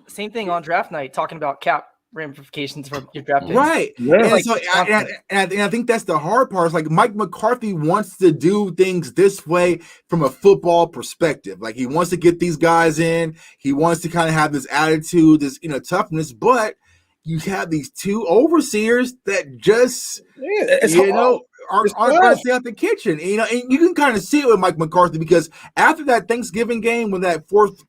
Same thing on draft night, talking about cap ramifications from your draft picks. Right. Yeah. And I think that's the hard part. It's like Mike McCarthy wants to do things this way from a football perspective. Like, he wants to get these guys in. He wants to kind of have this attitude, this toughness, but you have these two overseers that just, aren't going to stay out the kitchen. And you can kind of see it with Mike McCarthy, because after that Thanksgiving game, when that fourth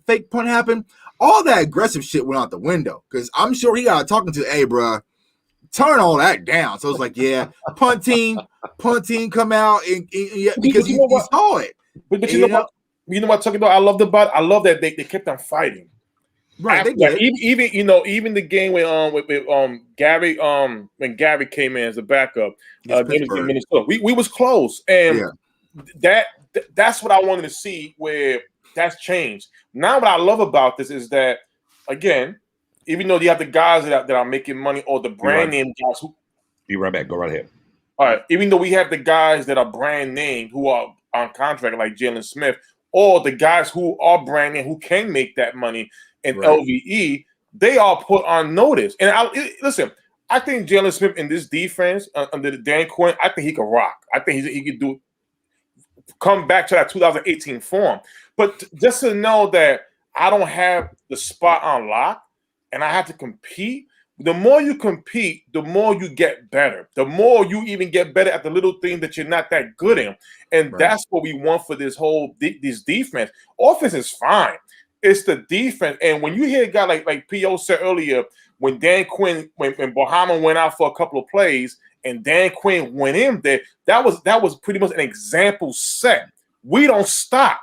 fake punt happened, all that aggressive shit went out the window. Because I'm sure he got talking to, hey, bro, turn all that down. So it's like, punt team, come out, because he saw it. But you know what, Tucker, I love that they kept on fighting. Right, even the game with Gary when Gary came in as a backup, in Minnesota, we was close, and that's what I wanted to see, where that's changed. Now, what I love about this is that, again, even though you have the guys that are making money, or the brand name guys who be right back, go right ahead. All right, even though we have the guys that are brand name who are on contract like Jalen Smith, or the guys who are brand name who can make that money. And LVE, they are put on notice. And listen, I think Jalen Smith in this defense under Dan Quinn, I think he could rock. I think he could come back to that 2018 form. But just to know that I don't have the spot on lock and I have to compete, the more you compete, the more you get better. The more you even get better at the little thing that you're not that good in. And that's what we want for this defense. Offense is fine. It's the defense. And when you hear a guy like P.O. said earlier, when Dan Quinn, when Bahama went out for a couple of plays and Dan Quinn went in there, that was pretty much an example set. We don't stop.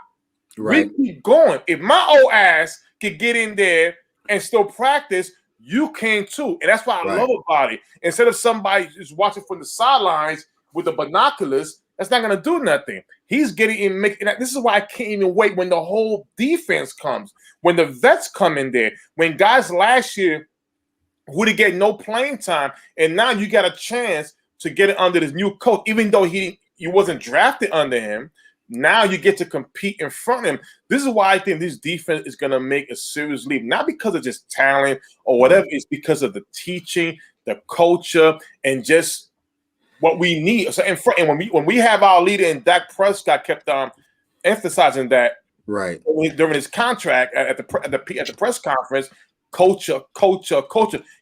Right. We keep going. If my old ass could get in there and still practice, you can too. And that's what I love about it. Instead of somebody just watching from the sidelines with the binoculars, that's not going to do nothing. He's getting in. This is why I can't even wait when the whole defense comes, when the vets come in there, when guys last year would get no playing time, and now you got a chance to get it under this new coach, even though he wasn't drafted under him. Now you get to compete in front of him. This is why I think this defense is going to make a serious leap, not because of just talent or whatever. It's because of the teaching, the culture, and just what we need. So in front, and when we have our leader in Dak Prescott kept on emphasizing that right during his contract at the press conference. Culture.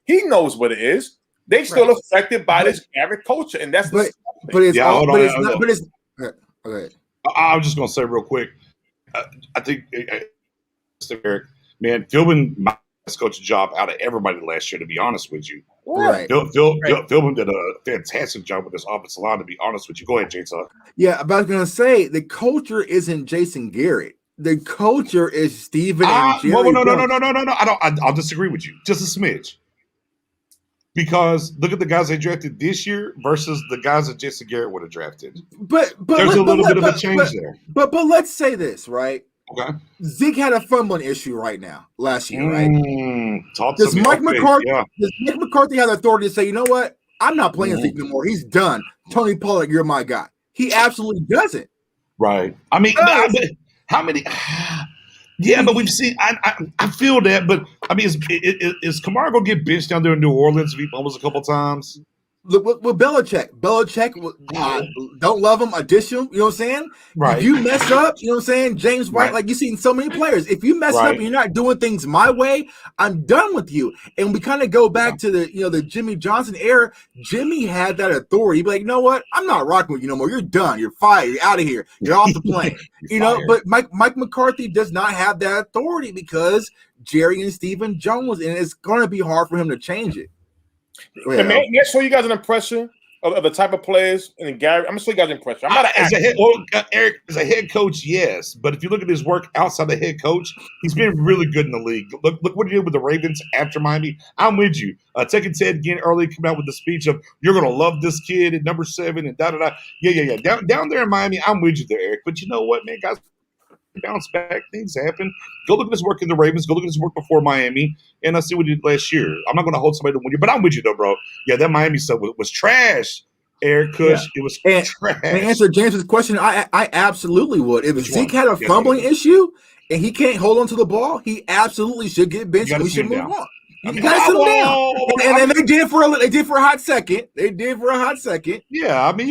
He knows what it is. They still affected by this Garrett culture, and that's but it's all. But it's not. But it's okay. I was just gonna say real quick. I think Eric, man, Philbin might have coaching job out of everybody last year. To be honest with you, right? Philbin did a fantastic job with this offensive line. To be honest with you, go ahead, Jason. Yeah, but I was gonna say the culture isn't Jason Garrett. The culture is Steven and Jerry. No. I'll disagree with you just a smidge. Because look at the guys they drafted this year versus the guys that Jason Garrett would have drafted. But there's a little bit of a change there. But let's say this, right? Okay. Zeke had a fumbling issue right now last year, right? Does Mike McCarthy have the authority to say, you know what? I'm not playing Zeke no more. He's done. Tony Pollard, you're my guy. He absolutely doesn't. Right. I mean, how many? Yeah, but we've seen. I feel that, but I mean, is Kamara gonna get benched down there in New Orleans if he fumbles a couple times? Look with Belichick. Don't love him, addition. You know what I'm saying? Right. If you mess up, you know what I'm saying? James White, like you've seen so many players. If you mess up and you're not doing things my way, I'm done with you. And we kind of go back to the Jimmy Johnson era. Jimmy had that authority. He'd be like, you know what? I'm not rocking with you no more. You're done. You're fired. You're out of here. You're off the plane. But Mike McCarthy does not have that authority because Jerry and Stephen Jones, and it's going to be hard for him to change it. Yeah. May I show you guys an impression of the type of players and Gary? I'm gonna show you guys an impression. Eric, as a head coach, yes, but if you look at his work outside the head coach, he's been really good in the league. Look what he did with the Ravens after Miami. I'm with you. Taking Ted Ginn early, coming out with the speech of "You're gonna love this kid at number 7" and da da da. Yeah. Down there in Miami, I'm with you there, Eric. But you know what, man, guys. Bounce back, things happen. Go look at his work in the Ravens. Go look at his work before Miami, and I see what he did last year. I'm not going to hold somebody to 1 year, but I'm with you though, bro. Yeah, that Miami stuff was trash. Eric Kush, it was trash. And answer James's question, I absolutely would. If Zeke had a fumbling issue and he can't hold on to the ball, he absolutely should get benched. And we should move on. You got to sit down. And they did for a hot second. Yeah, I mean,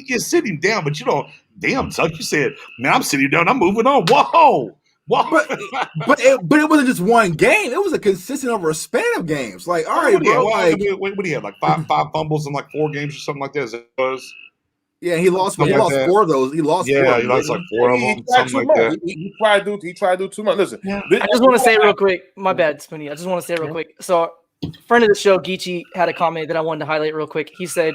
you sit him down, but you don't. Damn, Tuck, you said, man, I'm sitting down. I'm moving on. Whoa. But it wasn't just one game. It was a consistent over a span of games. Like, all right, bro. What do you have? Like five fumbles in like 4 games or something like that? As it was. Yeah, he lost 4 of those. He lost 4. He lost like 4 of them. Something like that. He tried to do too much. Listen, I just want to say real quick. My bad, Spoonie. I just want to say real quick. So, friend of the show, Geechee, had a comment that I wanted to highlight real quick. He said,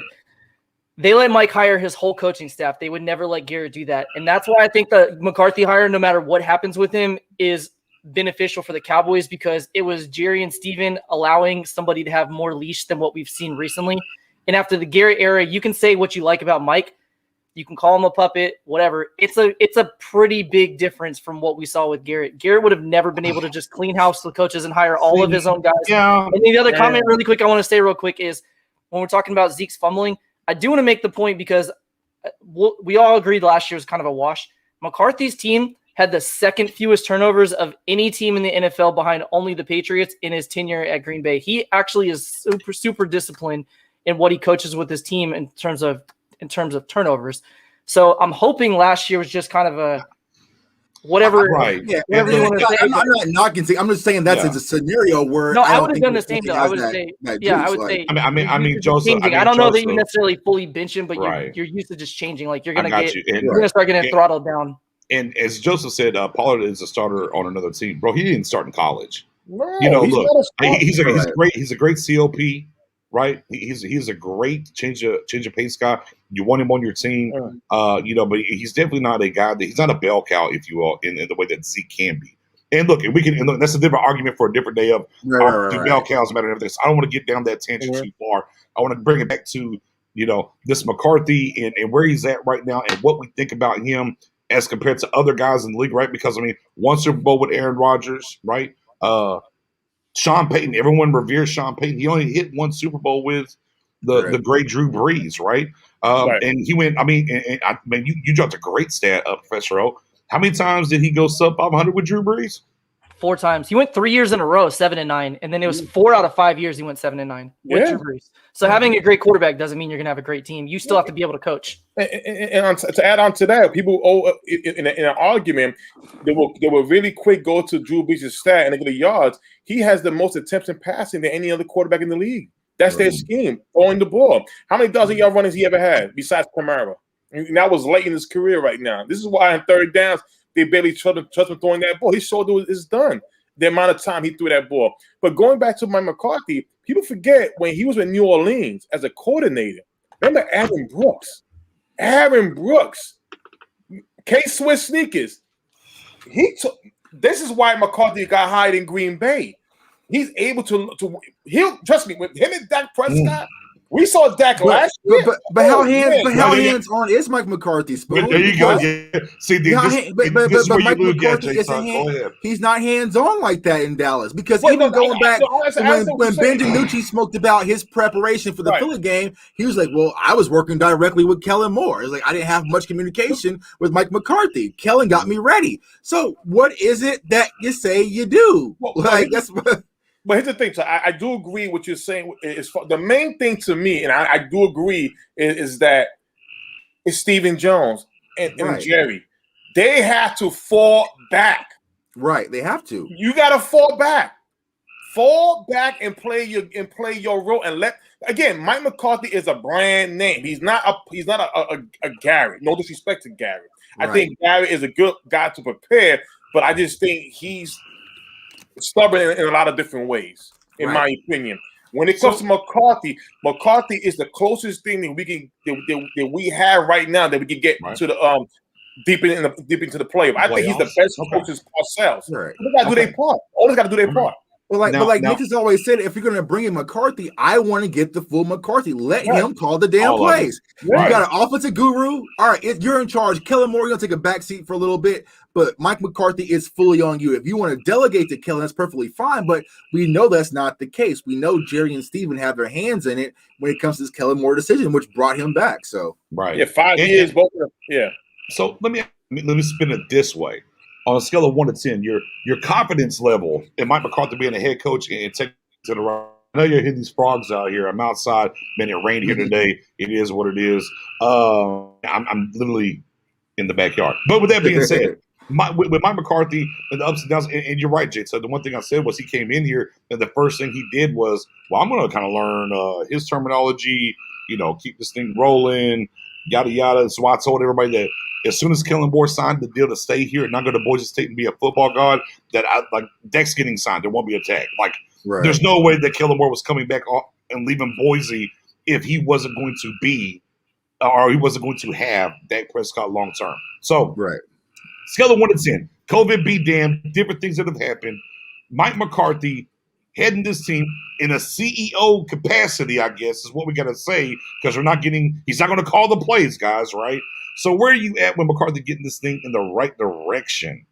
they let Mike hire his whole coaching staff. They would never let Garrett do that. And that's why I think the McCarthy hire, no matter what happens with him, is beneficial for the Cowboys because it was Jerry and Steven allowing somebody to have more leash than what we've seen recently. And after the Garrett era, you can say what you like about Mike. You can call him a puppet, whatever. It's a pretty big difference from what we saw with Garrett. Garrett would have never been able to just clean house the coaches and hire all of his own guys. Yeah. And the other comment really quick I want to say real quick is when we're talking about Zeke's fumbling, I do want to make the point because we all agreed last year was kind of a wash. McCarthy's team had the second fewest turnovers of any team in the NFL behind only the Patriots in his tenure at Green Bay. He actually is super, super disciplined in what he coaches with his team in terms of turnovers. So I'm hoping last year was just kind of a whatever. Right. Yeah. Whatever you want to say. I'm not knocking. I'm just saying that's a scenario where. No, I would have done the same though. I would say. I would say. I mean, Joseph. I don't know that you necessarily fully bench him, but you're used to just changing. Like you're gonna start getting throttled down. And as Joseph said, Pollard is a starter on another team, bro. He didn't start in college. No, look, he's a great COP. Right, he's a great change of pace guy. You want him on your team, but he's definitely not a guy he's not a bell cow, if you will, in the way that Zeke can be. And look, that's a different argument for a different day of do bell cows matter and everything. So I don't want to get down that tangent too far. I want to bring it back to this McCarthy and where he's at right now and what we think about him as compared to other guys in the league, right? Because 1 Super Bowl with Aaron Rodgers, right? Sean Payton, everyone reveres Sean Payton. He only hit 1 Super Bowl with the great Drew Brees, right? And he went. You dropped a great stat, Professor O. How many times did he go sub 500 with Drew Brees? 4 times. He went 3 years in a row, 7-9, and then it was 4 out of 5 years he went 7-9 with Drew Brees. So having a great quarterback doesn't mean you're gonna have a great team. You still have to be able to coach. And to add on to that, people in an argument, they will really quick go to Drew Brees' stat and look at the yards. He has the most attempts in passing than any other quarterback in the league. That's their scheme, throwing the ball. How many 1,000-yard runners he ever had besides Kamara? And that was late in his career right now. This is why on third downs, they barely trust him throwing that ball. His shoulder is done. The amount of time he threw that ball. But going back to Mike McCarthy, people forget when he was in New Orleans as a coordinator. Remember Aaron Brooks? K-Swiss sneakers. This is why McCarthy got hired in Green Bay. He's able to he'll trust me with him and Dak Prescott. We saw Dak last year. But how hands on is Mike McCarthy? There you go. Yeah. See, but Mike McCarthy he's not hands on like that in Dallas because even going back when Ben DiNucci smoked about his preparation for the Philly game, he was like, "Well, I was working directly with Kellen Moore. It's like I didn't have much communication with Mike McCarthy. Kellen got me ready. So what is it that you say you do? That's." But here's the thing. So I do agree with what you're saying. The main thing to me, and I do agree, is that it's Stephen Jones and Jerry. They have to fall back. Right. They have to. You got to fall back. Fall back and play your role. And again, Mike McCarthy is a brand name. He's not a Gary. No disrespect to Gary. Right. I think Gary is a good guy to prepare, but I just think he's stubborn in a lot of different ways, in my opinion. When it comes to McCarthy is the closest thing that we have right now that we can get to the deep into the playoff. I think he's the best coaches ourselves. Right. They got to do their part. Always got to do their part. But Nick has always said, if you're going to bring in McCarthy, I want to get the full McCarthy. Let him call the damn plays. Right. You got an offensive guru. All right, you're in charge. Kellen Moore, you're going to take a back seat for a little bit, but Mike McCarthy is fully on you. If you want to delegate to Kellen, that's perfectly fine, but we know that's not the case. We know Jerry and Steven have their hands in it when it comes to this Kellen Moore decision, which brought him back. So 5 years, both of them. Yeah. So let me spin it this way. On a scale of 1 to 10, your confidence level in Mike McCarthy being a head coach and taking to the right. I know you're hitting these frogs out here. I'm outside. Man, it rained here today. It is what it is. I'm literally in the backyard. But with that being said, with Mike McCarthy and the ups and downs, and you're right, Jay. So the one thing I said was he came in here and the first thing he did was, well, I'm going to kind of learn his terminology, keep this thing rolling, yada, yada. So I told everybody that as soon as Kellen Moore signed the deal to stay here and not go to Boise State and be a football god, that Deck's getting signed. There won't be a tag. There's no way that Kellen Moore was coming back and leaving Boise if he wasn't going to be or he wasn't going to have Dak Prescott long term. So, scale of 1 to 10. COVID be damned. Different things that have happened. Mike McCarthy heading this team in a CEO capacity, I guess, is what we got to say, because he's not going to call the plays, guys, right? So where are you at when McCarthy getting this thing in the right direction?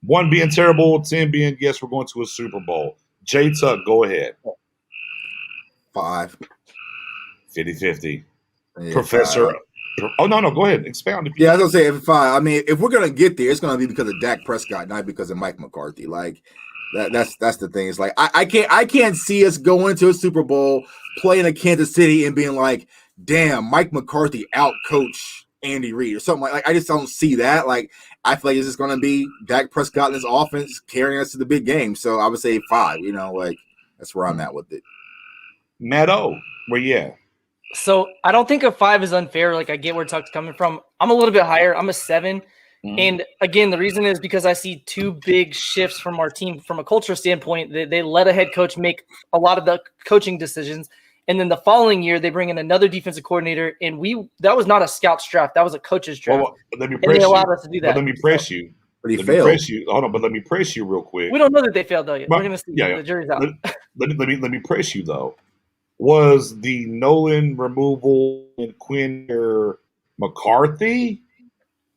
1 being terrible, 10 being, yes, we're going to a Super Bowl. Jay Tuck, go ahead. 5. 50-50. Professor. 5. Oh, no, go ahead. Expound. I was going to say 5. I mean, if we're going to get there, it's going to be because of Dak Prescott, not because of Mike McCarthy. That's the thing. It's like I can't see us going to a Super Bowl, playing a Kansas City and being like, damn, Mike McCarthy out-coach Andy Reid or something like I just don't see that. I feel like it's just going to be Dak Prescott and his offense carrying us to the big game. So I would say 5. That's where I'm at with it. Matt O, where you at? So I don't think a 5 is unfair. I get where Tuck's coming from. I'm a little bit higher. I'm a 7. And again, the reason is because I see 2 big shifts from our team from a culture standpoint. They let a head coach make a lot of the coaching decisions. And then the following year, they bring in another defensive coordinator. And that was not a scout's draft. That was a coach's draft. Well, let me press and they allowed us to do that. But let me press you. But he failed. Hold on, but let me press you real quick. We don't know that they failed, though, yet. We're going to see. The jury's out. Let me press you, though. Was the Nolan removal in Quinn McCarthy?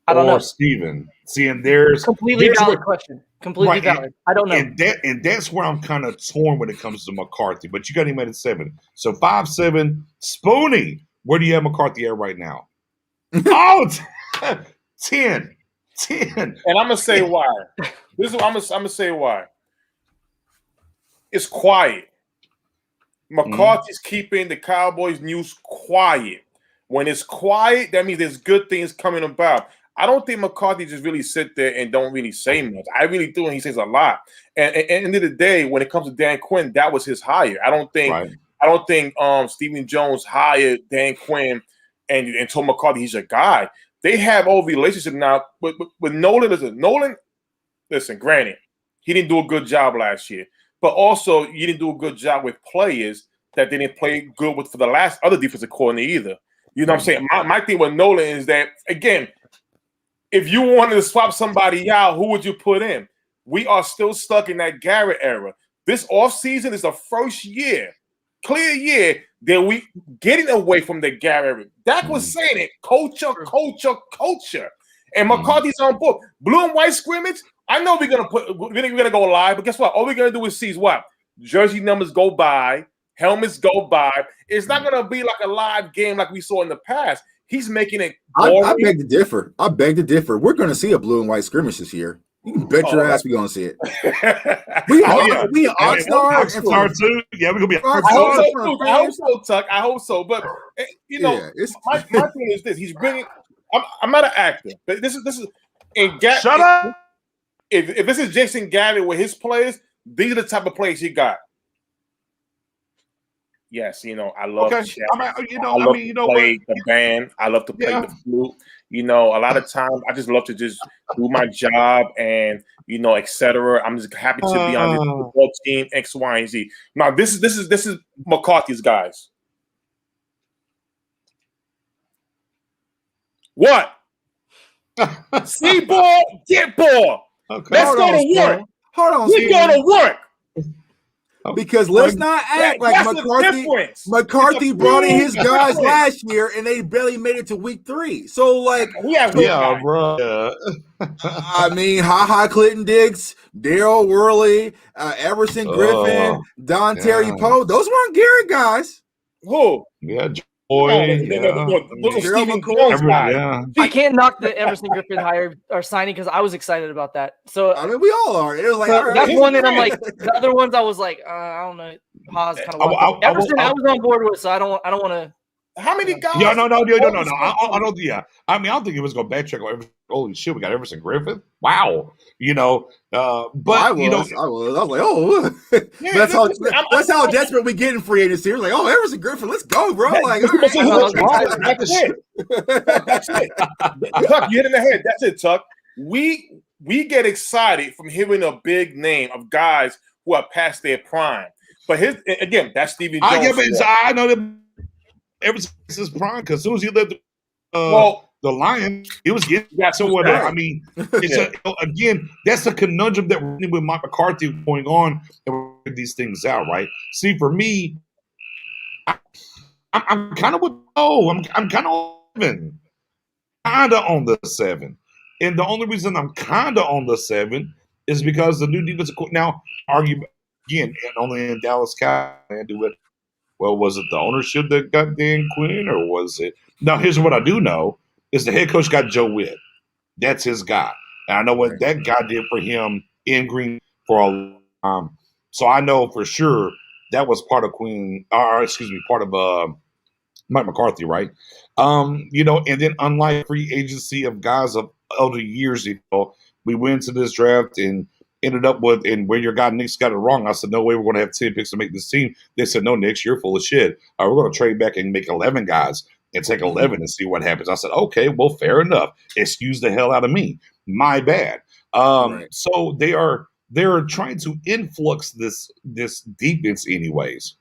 I don't know. Steven. See, and there's completely valid question. Completely valid. I don't know. And that's where I'm kind of torn when it comes to McCarthy. But you got him at 7. So 5-7. Spoonie, where do you have McCarthy at right now? 10. And I'm gonna say why. I'm gonna say why. it's quiet. McCarthy's keeping the Cowboys news quiet. When it's quiet, that means there's good things coming about. I don't think McCarthy just really sit there and don't really say much. I really do, and he says a lot. And at the end of the day, when it comes to Dan Quinn, that was his hire. I don't think Stephen Jones hired Dan Quinn and told McCarthy he's a guy. They have all relationship now with Nolan. Listen, granted, he didn't do a good job last year, but also you didn't do a good job with players that didn't play good with for the last other defensive coordinator either. You know what I'm saying? My thing with Nolan is that, again, if you wanted to swap somebody out, who would you put in? We are still stuck in that Garrett era. This offseason is the first year, clear year, that we getting away from the Garrett era. Dak was saying it, culture. And McCarthy's on board. Blue and white scrimmage, I know we're gonna go live, but guess what? All we're gonna do is see what? Jersey numbers go by, helmets go by. It's not gonna be like a live game like we saw in the past. He's making it boring. I beg to differ. We're going to see a blue and white scrimmage this year. You can bet your ass we're going to see it. We Oxnard too. Yeah, we're going to be. I hope so, Tuck. I hope so. But my thing is this: he's bringing. I'm not an actor, but this is. Shut up. If this is Jason Garrett with his players, these are the type of players he got. Yes, I love chess. I love to play the band. I love to play the flute. A lot of times I just love to just do my job and etc. I'm just happy to be on this football team X, Y, and Z. Now this is McCarthy's guys. What? See ball, get ball. Okay. Let's go to work. Hold on, we go to work. Because let's not act like McCarthy brought in his guys last year and they barely made it to week 3. So, bro. I mean, Clinton Diggs, Daryl Worley, Everson Griffin, Don Terry Poe. Those weren't Garrett guys. Who? Yeah, I can't knock the Everson Griffin hire or signing because I was excited about that. So I mean, we all are. It was like that's one that I'm like. The other ones I was like, I don't know. Pause kind of. Everson, I was on board with, so I don't want to. How many guys? No. I don't. Yeah, I mean, I don't think it was going to backtrack on Everson. Holy shit, we got Everson Griffin. Wow, but I was like, oh, that's how desperate we get in free agency. We're like, oh, Everson Griffin, let's go, bro. That's it. Tuck, you hit in the head. That's it, Tuck. We get excited from hearing a big name of guys who are past their prime. But that's Stephen Jones. I know that Everson is his prime because as soon as he left the Lions, he was getting so whatever. Right. I mean, again, that's a conundrum that we're with Mike McCarthy going on and we're figuring these things out, right? See, for me, I'm kind of with I'm kind of on the 7. And the only reason I'm kind of on the 7 is because the new defensive now argue again, and only in Dallas Cowboys do it. Well, was it the ownership that got Dan Quinn, or was it? Now, here's what I do know is the head coach got Joe Witt. That's his guy. And I know what that guy did for him in Green for a long time. So I know for sure that was part of part of Mike McCarthy, right? And then unlike free agency of guys of other years, we went into this draft and ended up with, and where your guy Nick's got it wrong. I said, no way, we're going to have 10 picks to make this team. They said, no, Nick, you're full of shit. We're going to trade back and make 11 guys and take 11 and see what happens. I said, okay, well, fair enough. Excuse the hell out of me. My bad. So they're trying to influx this defense anyways.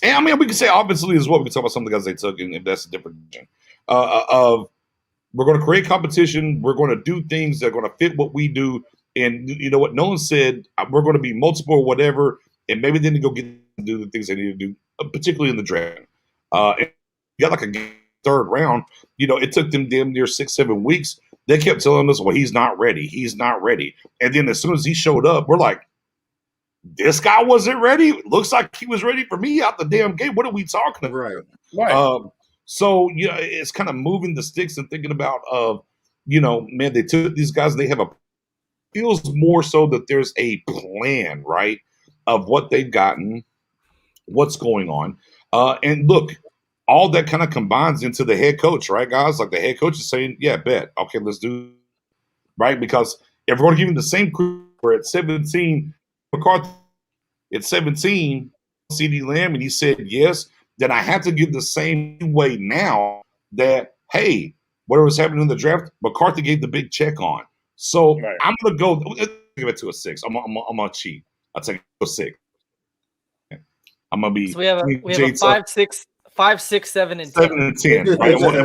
And I mean, we can say offensively as well. We can talk about some of the guys they took, and if that's a different thing. We're going to create competition. We're going to do things that are going to fit what we do. And you know what? No one said we're going to be multiple or whatever, and maybe then they go get to do the things they need to do, particularly in the draft. You got like a third round. It took them damn near 6-7 weeks. They kept telling us, well, he's not ready. He's not ready. And then as soon as he showed up, we're like, this guy wasn't ready. Looks like he was ready for me out the damn gate. What are we talking about? Right. So, it's kind of moving the sticks and thinking about, man, they took these guys, they have feels more so that there's a plan, right? of what they've gotten, what's going on. And look, all that kind of combines into the head coach, right, guys? Like the head coach is saying, yeah, bet. Okay, let's do it. Right? Because if we're going to give him the same crew at 17, McCarthy at 17, CeeDee Lamb, and he said yes, then I have to give the same way now that, hey, whatever was happening in the draft, McCarthy gave the big check on. So I'm going to go give it to a 6. I'm going to cheat. I'll take it to a 6. I'm going to be. So we have a 5, 6, 5, 6, 7, and 10. 7 and 10. Right? We're going to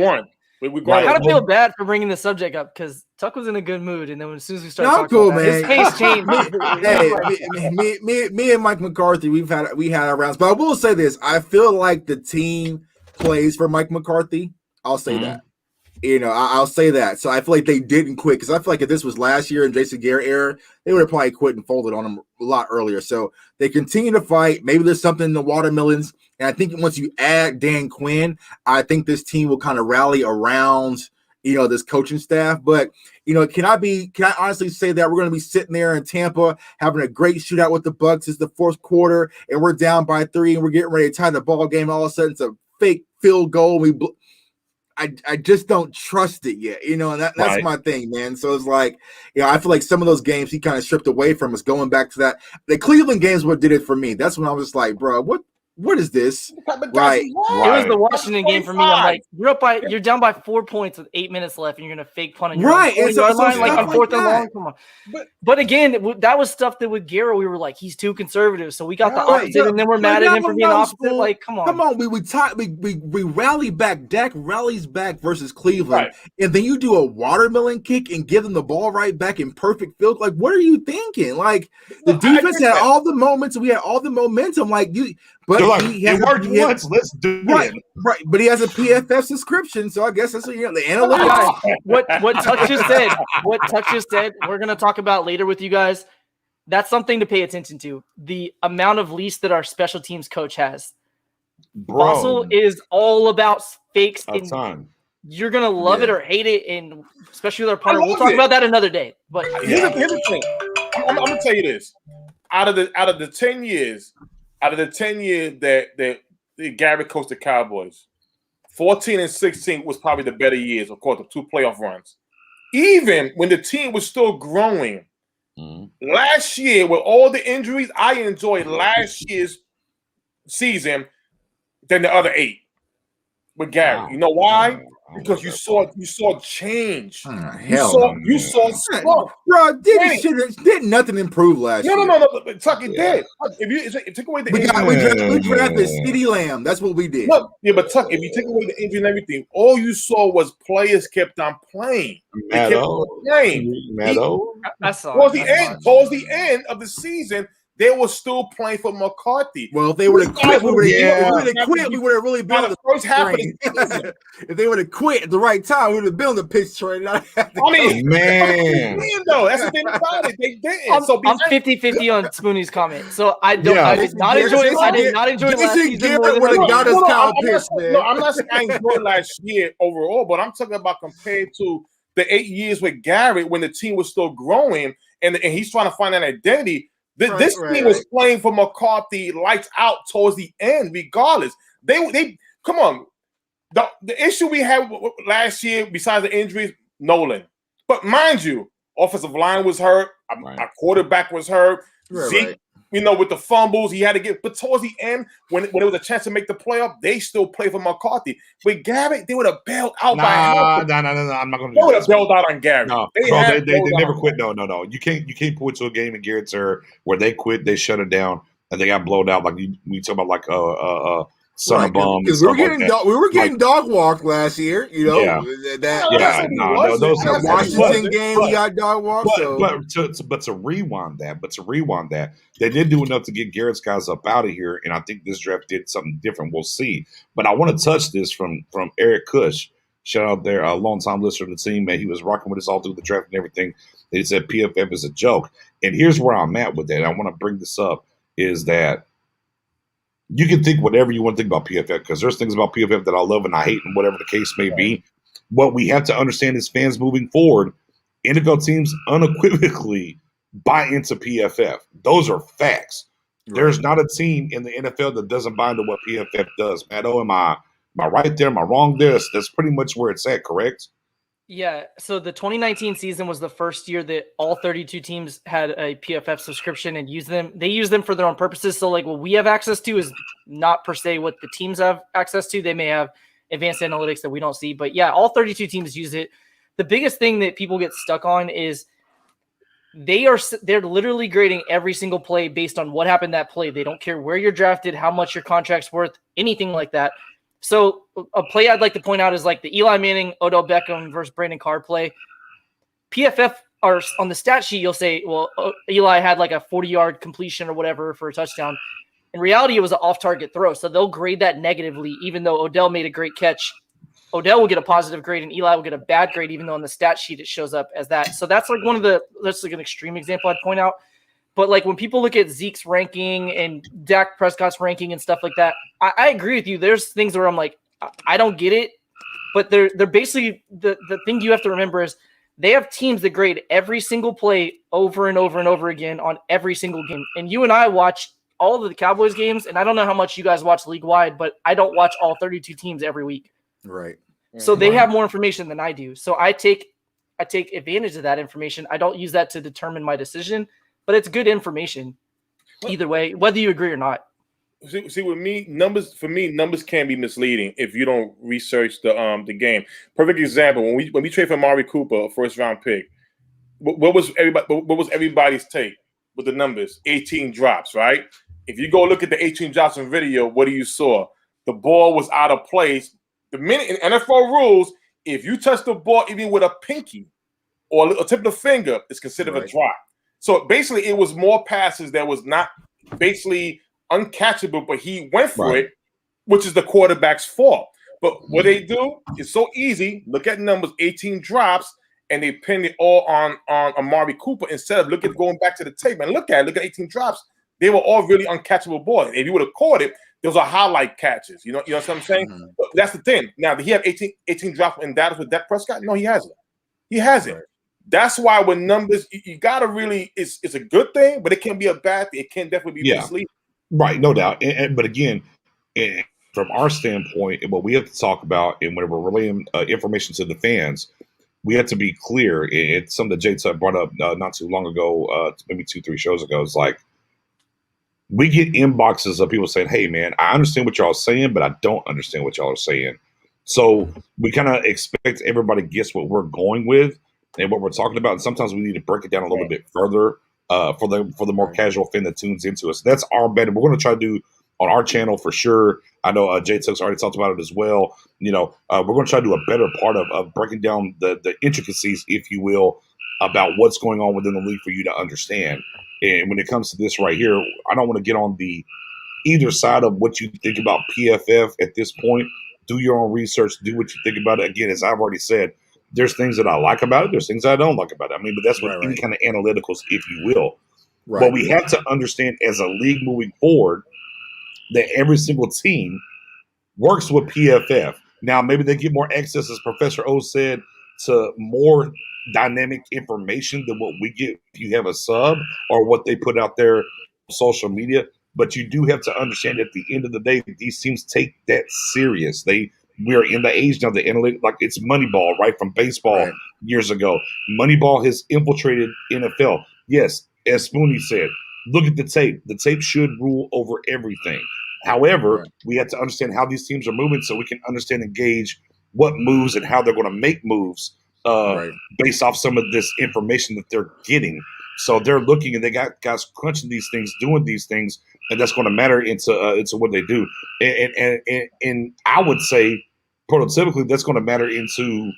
1. I kind of feel bad for bringing the subject up because Tuck was in a good mood, and then as soon as we started talking cool, about man. his face changed. Hey, me and Mike McCarthy, we had our rounds, but I will say this: I feel like the team plays for Mike McCarthy. I'll say that. I'll say that. So I feel like they didn't quit because I feel like if this was last year in Jason Garrett era, they would have probably quit and folded on him a lot earlier. So they continue to fight. Maybe there's something in the watermelons. And I think once you add Dan Quinn, I think this team will kind of rally around, this coaching staff. But, can I honestly say that we're going to be sitting there in Tampa having a great shootout with the Bucks? It's the fourth quarter and we're down by 3 and we're getting ready to tie the ball game. All of a sudden it's a fake field goal. I just don't trust it yet, and that's my thing, man. So it's like, I feel like some of those games he kind of stripped away from us. Going back to that, the Cleveland games, what did it for me? That's when I was like, bro, what is this? Right. It was the Washington game for me. I'm like, you're down by 4 points with 8 minutes left, and you're gonna fake punt on your right. And so line, like on 4th and long. Come on. But again, that was stuff that with Garrett, we were like, he's too conservative. So we got the opposite, and then we're mad at him for being opposite. Like, come on. We rally back. Dak rallies back versus Cleveland, and then you do a watermelon kick and give them the ball right back in perfect field. Like, what are you thinking? Like, the defense had all the moments, we had all the momentum. Like you. But it worked once. Let's do it. Right. But he has a PFF subscription, so I guess that's what the analytics. What Tuck just said, we're gonna talk about later with you guys. That's something to pay attention to. The amount of leash that our special teams coach has. Fossil is all about fakes. You're gonna love it or hate it, and especially with our partner. We'll talk about that another day. But here's the thing. I'm gonna tell you this: out of the 10 years. Out of the 10 years that Garrett coached the Cowboys, 14 and 16 was probably the better years, of course, the 2 playoff runs. Even when the team was still growing, last year with all the injuries, I enjoyed last year's season than the other 8 with Garrett. Wow. You know why? Because you saw change. You saw spark. Bro, did nothing improve last year. No. Tuck, it did. If you take away the injury, we drafted CeeDee Lamb. That's what we did. Look, but Tuck, if you take away the injury and everything, all you saw was players kept on playing. Towards the end of the season, they were still playing for McCarthy. Well, if they would have quit, we would have really been on the first half of the season. If they would have quit at the right time, we would have been on the pitch train. Man. That's the thing about it. They didn't. I'm 50-50 on Spoonie's comment. So I did not enjoy last season. Garrett would have got us Kyle Pitts, man. No, I'm not saying I enjoyed last year overall, but I'm talking about compared to the 8 years with Garrett when the team was still growing and he's trying to find an identity. This team was playing for McCarthy lights out towards the end, regardless. They come on. The issue we had last year, besides the injuries, Nolan. But mind you, offensive line was hurt. Our quarterback was hurt. Zeke, with the fumbles, he had to get. But towards the end, when it was a chance to make the playoff, they still play for McCarthy. With Garrett, they would have bailed out by half. No. I'm not going to. They would have bailed out on Garrett. No, they never quit. No. You can't point to a game in Garrett's era where they quit, they shut it down, and they got blown out. Like we talk about, like son of bum. Because we were getting dog walked last year. That Washington game we got dog walked. But to rewind that, they did do enough to get Garrett's guys up out of here, and I think this draft did something different. We'll see. But I want to touch this from Eric Cush. Shout out there, a longtime listener to the team, man. He was rocking with us all through the draft and everything. They said PFF is a joke. And here's where I'm at with that. I want to bring this up is that you can think whatever you want to think about PFF because there's things about PFF that I love and I hate and whatever the case may be. What we have to understand as fans moving forward, NFL teams unequivocally buy into PFF. Those are facts. Right. There's not a team in the NFL that doesn't buy into what PFF does. Matt, am I right there? Am I wrong there? That's pretty much where it's at, correct? Yeah, so the 2019 season was the first year that all 32 teams had a PFF subscription and used them. They use them for their own purposes. So like what we have access to is not per se what the teams have access to. They may have advanced analytics that we don't see, but yeah, all 32 teams use it. The biggest thing that people get stuck on is they're literally grading every single play based on what happened that play. They don't care where you're drafted, how much your contract's worth, anything like that. So a play I'd like to point out is like the Eli Manning, Odell Beckham versus Brandon Carr play. PFF are on the stat sheet. You'll say, well, Eli had like a 40-yard completion or whatever for a touchdown. In reality, it was an off-target throw. So they'll grade that negatively, even though Odell made a great catch. Odell will get a positive grade and Eli will get a bad grade, even though on the stat sheet it shows up as that. So that's like that's like an extreme example I'd point out. But like when people look at Zeke's ranking and Dak Prescott's ranking and stuff like that, I agree with you. There's things where I'm like, I don't get it. But they're basically the thing you have to remember is they have teams that grade every single play over and over and over again on every single game. And you and I watch all of the Cowboys games, and I don't know how much you guys watch league wide, but I don't watch all 32 teams every week. Right. So they have more information than I do. So I take advantage of that information. I don't use that to determine my decision, but it's good information either way, whether you agree or not. See, with me, numbers can be misleading if you don't research the game. Perfect example: when we trade for Amari Cooper, a first round pick, what was everybody's take with the numbers? 18 drops, right? If you go look at the 18 drops in video, what do you saw? The ball was out of place. The minute in NFL rules, if you touch the ball even with a pinky or a tip of the finger, it's considered a drop. So basically, it was more passes that was not basically uncatchable, but he went for it, which is the quarterback's fault. But what they do is so easy. Look at numbers, 18 drops, and they pin it all on Amari Cooper instead of going back to the tape and look at 18 drops. They were all really uncatchable balls. If you would have caught it, those are highlight catches. You know what I'm saying? Mm-hmm. But that's the thing. Now, did he have 18 drops in data with Dak Prescott? No, he hasn't. He hasn't. Right. That's why with numbers, you got to really, it's a good thing, but it can be a bad thing. It can definitely be misleading. Right, no doubt. But again, from our standpoint, what we have to talk about and whenever we're relaying information to the fans, we have to be clear. It's something that Jay Tuck brought up not too long ago, maybe 2-3 shows ago. It's like, we get inboxes of people saying, hey, man, I understand what y'all are saying, but I don't understand what y'all are saying. So we kind of expect everybody gets what we're going with and what we're talking about. And sometimes we need to break it down a little bit further for the more casual fan that tunes into us. That's our bet. We're going to try to do on our channel for sure. I know Jay Tuck's already talked about it as well. You know, we're going to try to do a better part of breaking down the intricacies, if you will, about what's going on within the league for you to understand. And when it comes to this right here, I don't want to get on the either side of what you think about PFF at this point. Do your own research. Do what you think about it. Again, as I've already said, there's things that I like about it. There's things I don't like about it. I mean, but that's what any kind of analyticals, if you will. Right. But we have to understand as a league moving forward that every single team works with PFF. Now, maybe they get more access, as Professor O said, to more dynamic information than what we get if you have a sub or what they put out there on social media. But you do have to understand at the end of the day, these teams take that serious. We are in the age now, the analytics, like it's Moneyball, right? From baseball years ago. Moneyball has infiltrated NFL. Yes, as Spoonie said, look at the tape. The tape should rule over everything. However, we have to understand how these teams are moving so we can understand and gauge what moves and how they're going to make moves based off some of this information that they're getting. So they're looking and they got guys crunching these things, doing these things, and that's going to matter into what they do. And I would say prototypically that's going to matter into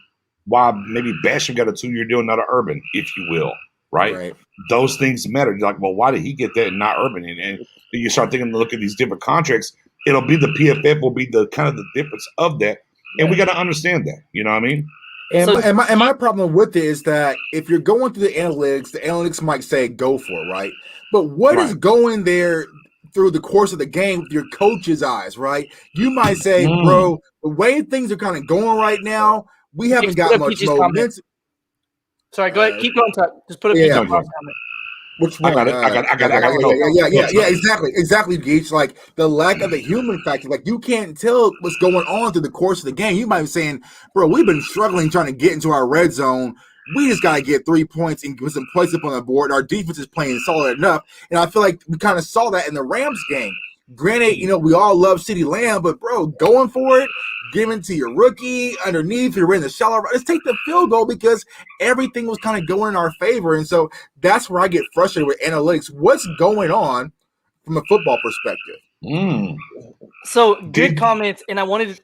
why maybe Basham got a 2-year deal, not an Urban, if you will, right? Those things matter. You're like, well, why did he get that and not Urban? And you start taking a look at these different contracts. It'll be the PFF will be the kind of the difference of that. And we got to understand that. You know what I mean? And my problem with it is that if you're going through the analytics might say go for it, right? But what is going there through the course of the game with your coach's eyes, right? You might say, bro, the way things are kind of going right now, we haven't got much momentum. Sorry, go ahead. Keep going, Tuck. Just put a PG comment. Which one? I got to know. Exactly, Geach. Like the lack of the human factor. Like you can't tell what's going on through the course of the game. You might be saying, "Bro, we've been struggling trying to get into our red zone. We just got to get 3 points and put some points up on the board. Our defense is playing solid enough." And I feel like we kind of saw that in the Rams game. Granted, we all love CeeDee Lamb, but bro, going for it, giving to your rookie underneath, you're in the shallow. Let's take the field goal because everything was kind of going in our favor. And so that's where I get frustrated with analytics. What's going on from a football perspective? So good comments. And I wanted to,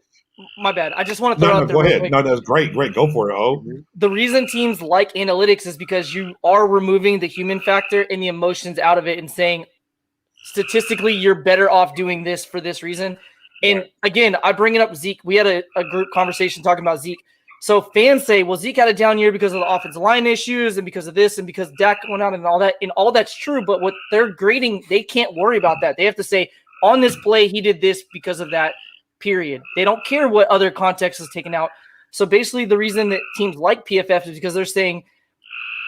my bad. I just want to throw out there. Go ahead. No, that's great. Go for it. The reason teams like analytics is because you are removing the human factor and the emotions out of it and saying, statistically, you're better off doing this for this reason. And again, I bring it up Zeke. We had a group conversation talking about Zeke. So fans say, well, Zeke had a down year because of the offensive line issues and because of this and because Dak went out and all that. And all that's true. But what they're grading, they can't worry about that. They have to say, on this play, he did this because of that, period. They don't care what other context is taken out. So basically, the reason that teams like PFF is because they're saying,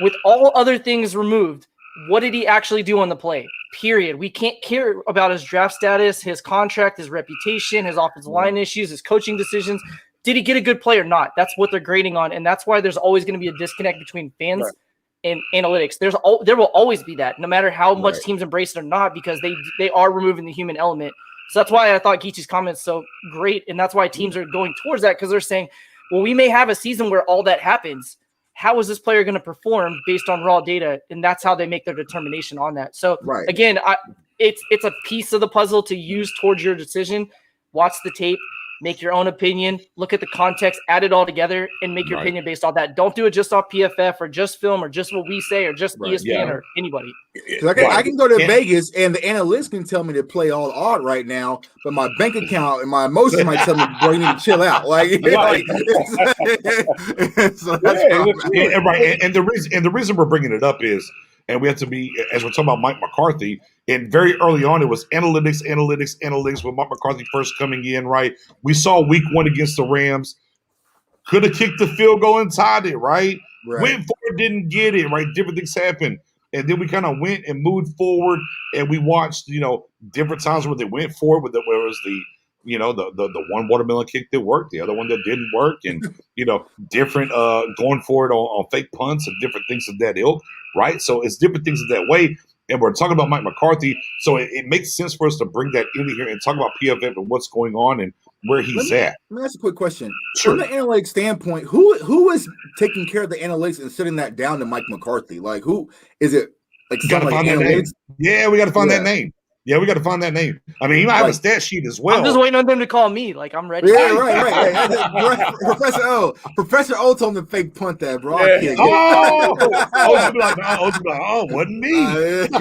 with all other things removed, what did he actually do on the play? Period. We can't care about his draft status, his contract, his reputation, his offensive line issues, his coaching decisions. Did he get a good play or not? That's what they're grading on, and that's why there's always going to be a disconnect between fans and analytics. There will always be that, no matter how much teams embrace it or not, because they are removing the human element. So that's why I thought Geech's comments so great, and that's why teams are going towards that, because they're saying, well, we may have a season where all that happens. How is this player going to perform based on raw data? And that's how they make their determination on that. So again, it's a piece of the puzzle to use towards your decision. Watch the tape, make your own opinion, look at the context, add it all together, and make your opinion based on that. Don't do it just off PFF or just film or just what we say or just ESPN or anybody. I can go to Vegas and the analysts can tell me to play all odd right now, but my bank account and my emotions might tell me, bro, you need to chill out. So and the reason we're bringing it up is, and we have to be, as we're talking about Mike McCarthy, and very early on, it was analytics with Mike McCarthy first coming in, right? We saw week 1 against the Rams. Could have kicked the field goal and tied it, right? Went for it, didn't get it, right? Different things happened. And then we kind of went and moved forward, and we watched, different times where they went for it, where it was the one watermelon kick that worked, the other one that didn't work, and, different going for it on fake punts and different things of that ilk, right? So it's different things of that way. And we're talking about Mike McCarthy, so it makes sense for us to bring that in here and talk about PFF and what's going on and where he's at. Let me ask a quick question. Sure. From the analytics standpoint, who is taking care of the analytics and sending that down to Mike McCarthy? Like, who is it? Like, got to find that name. Yeah, we got to find that name. Yeah, we got to find that name. I mean, he might have a stat sheet as well. I'm just waiting on them to call me. Like, I'm ready. Yeah, right. Professor O told him to fake punt that, bro. Wasn't me.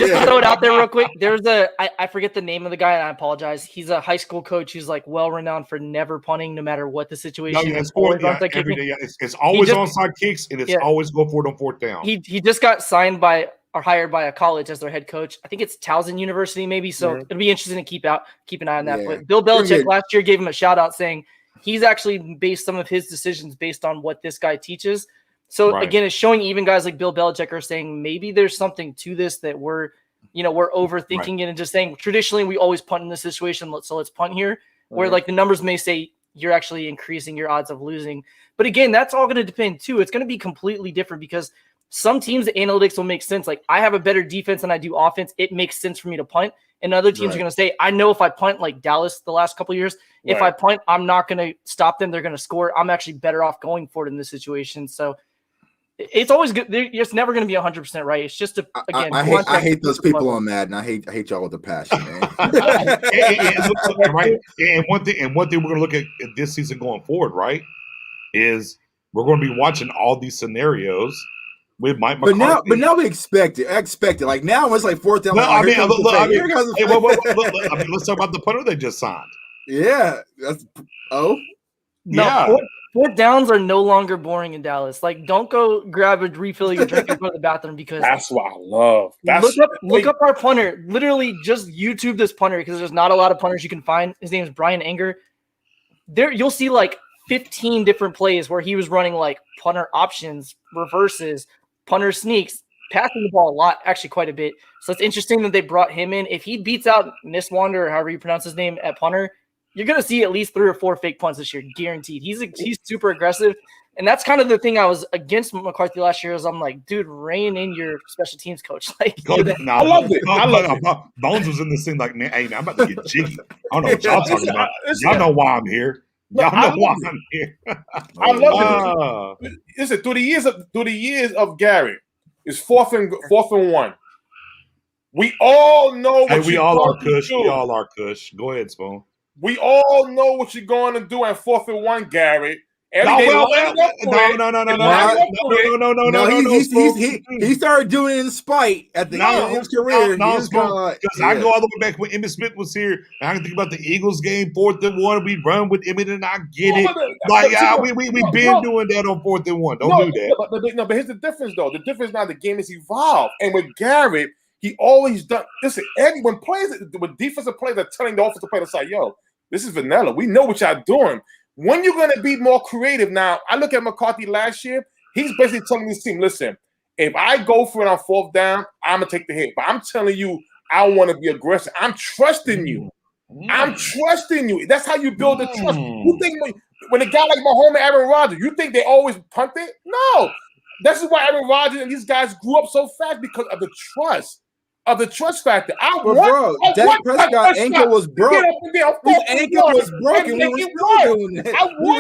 Just to throw it out there real quick. There's I forget the name of the guy, and I apologize. He's a high school coach who's like well renowned for never punting, no matter what the situation is. It's always onside kicks, and it's always go for it on 4th down. He just got signed by or hired by a college as their head coach. I think it's Towson University, maybe. So it'll be interesting to keep an eye on that. But Bill Belichick last year gave him a shout out saying he's actually based some of his decisions based on what this guy teaches. So again, it's showing even guys like Bill Belichick are saying maybe there's something to this that we're overthinking it and just saying traditionally we always punt in this situation. So let's punt here. Where like the numbers may say you're actually increasing your odds of losing. But again, that's all going to depend too. It's going to be completely different because some teams, the analytics will make sense. Like I have a better defense than I do offense. It makes sense for me to punt. And other teams are going to say, I know if I punt like Dallas the last couple of years, if I punt, I'm not going to stop them. They're going to score. I'm actually better off going for it in this situation. So it's always good. It's never going to be 100% right. It's just again. I hate those people on Madden. I hate y'all with a passion, man. And one thing we're going to look at this season going forward, right, is we're going to be watching all these scenarios with Mike McCarthy. But now we expect it. I expect it. Like now it's like 4th down. Let's talk about the punter they just signed. Yeah. Fourth downs are no longer boring in Dallas. Like, don't go grab a refill your drink and go to the bathroom because that's what I love. Look up our punter. Literally, just YouTube this punter because there's not a lot of punters you can find. His name is Brian Anger. There, you'll see like 15 different plays where he was running like punter options, reverses, punter sneaks, passing the ball a lot, actually quite a bit. So it's interesting that they brought him in. If he beats out Niswander, or however you pronounce his name, at punter, you're going to see at least 3 or 4 fake punts this year, guaranteed. He's super aggressive. And that's kind of the thing I was against McCarthy last year is I'm like, dude, rein in your special teams coach. Like, I love it. I love it. Bones was in this thing like, man, hey, I'm about to get jiggy. I don't know what y'all talking about. Y'all know why I'm here. Y'all know why I'm here. I love it. Listen, through the years of Garrett, it's fourth and 1. We all know what we all are Kush. We all are Kush. Go ahead, Spoon. We all know what you're going to do at 4th and 1, Garrett. He started doing it in spite at the end of his career. Because I go all the way back when Emmitt Smith was here, and I can think about the Eagles game, 4th and 1. We run with Emmitt, and I get it. We've been doing that on 4th and 1. Don't do that. But here's the difference, though. The difference now, the game has evolved, and with Garrett, he always done. Listen, when defensive players are telling the offensive player to say, "Yo, this is vanilla. We know what y'all doing." When you're going to be more creative now, I look at McCarthy last year. He's basically telling his team, listen, if I go for it on 4th down, I'm going to take the hit. But I'm telling you, I want to be aggressive. I'm trusting you. I'm trusting you. That's how you build the trust. You think when a guy like Mahomes and Aaron Rodgers, you think they always punt it? No. This is why Aaron Rodgers and these guys grew up so fast because of the trust. Of the trust factor. Dak Prescott's ankle was broke. His ankle was broken. We were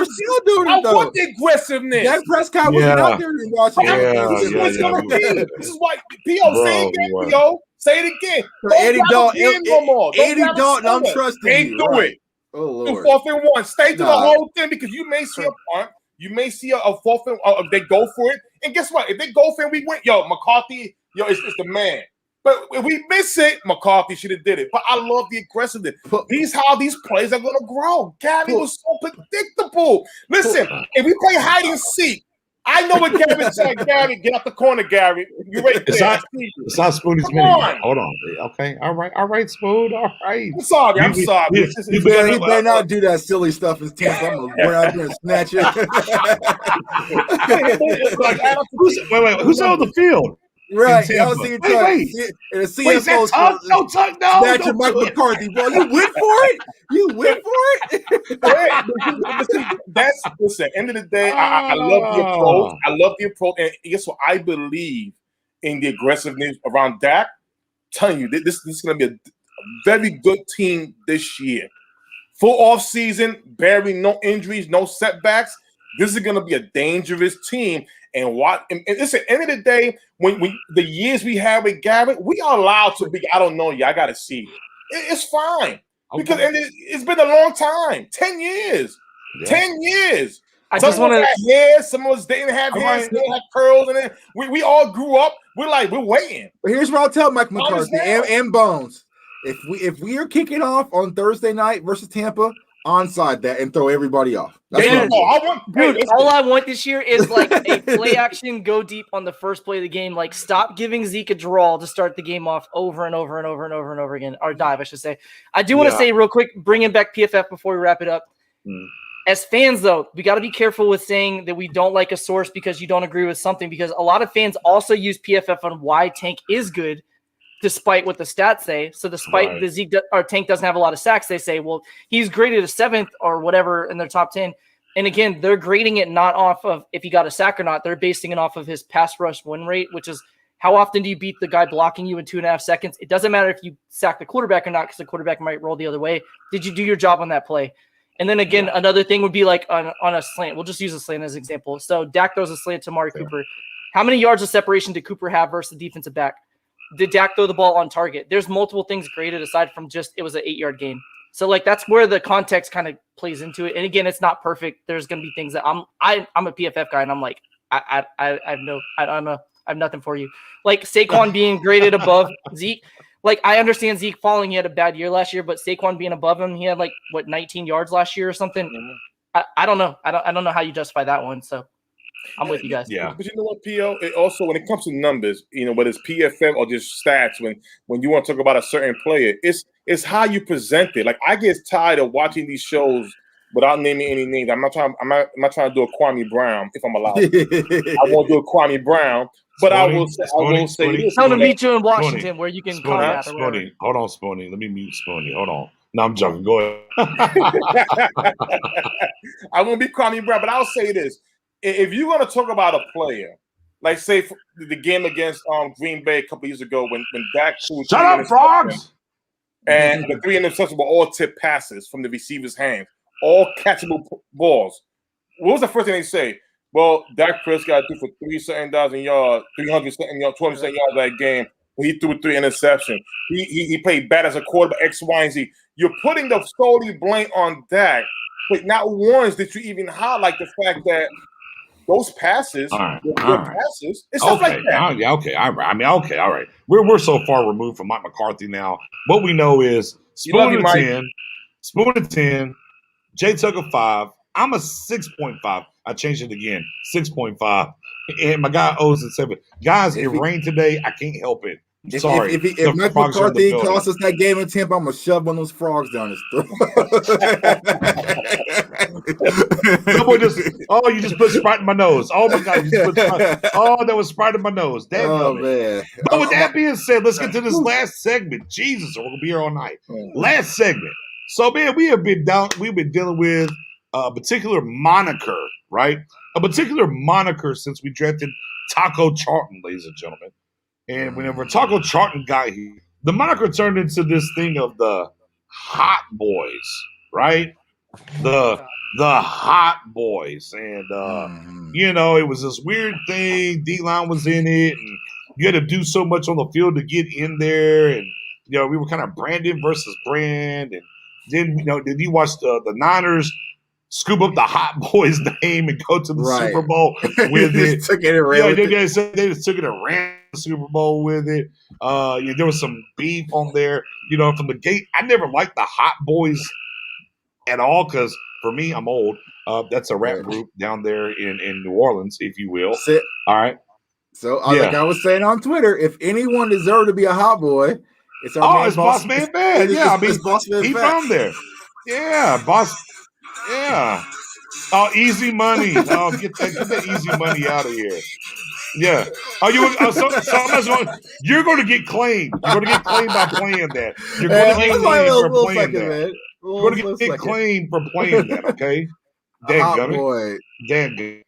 still doing it. I want the aggressiveness. Dak Prescott wasn't out there watching. This is why P.O. say it again, P.O. Say it again. Eddie Dalton, I'm trusting you. Ain't do it. Oh, Lord. 4th and 1. Stay to the whole thing because you may see a punt. You may see a 4th and they go for it. And guess what? If they go for it, we win. Yo, McCarthy, it's the man. But if we miss it, McCarthy should have did it. But I love the aggressiveness. These how these plays are going to grow. Gabby was so predictable. Listen, if we play hide and seek, I know what Gabby said. Gabby, get out the corner, Gabby. You right there. It's not Spoon's minute. Hold on. Okay. All right, Spoon. All right. I'm sorry. He better not do that silly stuff in Tampa. I'm going to go out there and snatch it. Wait. Who's on the field? Right, I was thinking, CFO snatching Mike McCarthy, bro. You went for it. Listen. End of the day, I love the approach. I love the approach, and guess what? I believe in the aggressiveness around Dak. I'm telling you, this is going to be a very good team this year. Full off season, barely no injuries, no setbacks. This is going to be a dangerous team. And listen, end of the day, when the years we have with Garrett, we are allowed to be. I don't know. I got to see. It's fine because it's been a long time. 10 years. Yeah. 10 years. I just want to. Hair, some of us didn't have hair, some had curls, and then we all grew up. We're waiting. But here's what I'll tell Mike McCarthy and Bones: if we are kicking off on Thursday night versus Tampa, onside that and throw everybody off. All I want this year is like a play action, go deep on the first play of the game. Like, stop giving Zeke a draw to start the game off over and over and over and over and over again. Or dive, I should say. I do want to say real quick, bringing back PFF before we wrap it up. As fans, though, we got to be careful with saying that we don't like a source because you don't agree with something, because a lot of fans also use PFF on why Tank is good, despite what the stats say. So despite the Zeke or Tank doesn't have a lot of sacks, they say, well, he's graded a 7th or whatever in their top 10. And again, they're grading it not off of if he got a sack or not. They're basing it off of his pass rush win rate, which is how often do you beat the guy blocking you in 2.5 seconds? It doesn't matter if you sack the quarterback or not, because the quarterback might roll the other way. Did you do your job on that play? And then again, another thing would be like on a slant. We'll just use a slant as an example. So Dak throws a slant to Amari Cooper. How many yards of separation did Cooper have versus the defensive back? Did Dak throw the ball on target? There's multiple things graded aside from just it was an 8-yard gain. So like that's where the context kind of plays into it. And again, it's not perfect. There's going to be things that I'm a PFF guy, and I'm like I have nothing for you. Like Saquon being graded above Zeke. Like I understand Zeke falling. He had a bad year last year, but Saquon being above him, he had 19 yards last year or something. I don't know. I don't know how you justify that one. So I'm with you guys. Yeah, but you know what, P.O.? It also, when it comes to numbers, whether it's PFF or just stats, when you want to talk about a certain player, it's how you present it. Like I get tired of watching these shows without naming any names. I'm not trying to do a Kwame Brown if I'm allowed. I won't do a Kwame Brown, But I will say this. Tell him to meet you in Washington where you can combat or whatever. Hold on, Spoony. Let me mute Spoony. Hold on. No, I'm joking. Go ahead. I won't be calling you, bro, but I'll say this. If you're going to talk about a player, like say for the game against Green Bay a couple years ago when Dak shut up, frogs, and the 3 interceptions were all tip passes from the receiver's hands, all catchable balls. What was the first thing they say? Well, Dak Prescott threw for 300-something yards, 300-something yards, 200-something yards that game. He threw 3 interceptions. He played bad as a quarterback, X, Y, and Z. You're putting the solely blame on Dak, but not once did you even highlight the fact that those passes, passes, and stuff like that. Okay. All right. I mean, okay. All right. We're so far removed from Mike McCarthy now. What we know is Spoon to 10, Jay Tucker 5. I'm a 6.5. I changed it again, 6.5. And my guy owes it 7. Guys, it rained today. I can't help it. Sorry. If Mike McCarthy costs us that game in Tampa, I'm going to shove one of those frogs down his throat. You just put Sprite in my nose. Oh, my God. That was Sprite in my nose. Damn man. But with that being said, let's get to this last segment. Jesus, we're going to be here all night. Last segment. So, man, we've been dealing with a particular moniker, right? A particular moniker since we drafted Taco Charlton, ladies and gentlemen. And whenever Taco Charlton got here, the moniker turned into this thing of the hot boys, right? The hot boys. And, it was this weird thing. D-line was in it. And you had to do so much on the field to get in there. And, we were kind of Brandon versus brand. And then, did you watch the Niners scoop up the hot boys name and go to the Super Bowl with it? They just took it and ran the Super Bowl with it. There was some beef on there, from the gate. I never liked the hot boys at all because for me, I'm old. That's a rap group down there in New Orleans, if you will. All right. So like I was saying on Twitter, if anyone deserved to be a hot boy, it's our it's Boss Man Fad. Yeah, I mean, he from there. Yeah, Boss. Yeah. Oh, easy money. Oh, get that easy money out of here. Yeah. Oh, you're going to get claimed. You're going to get claimed by playing that. You're going to get claimed for playing that. You're going to get claimed for playing that. Okay. Hot boy. Damn good.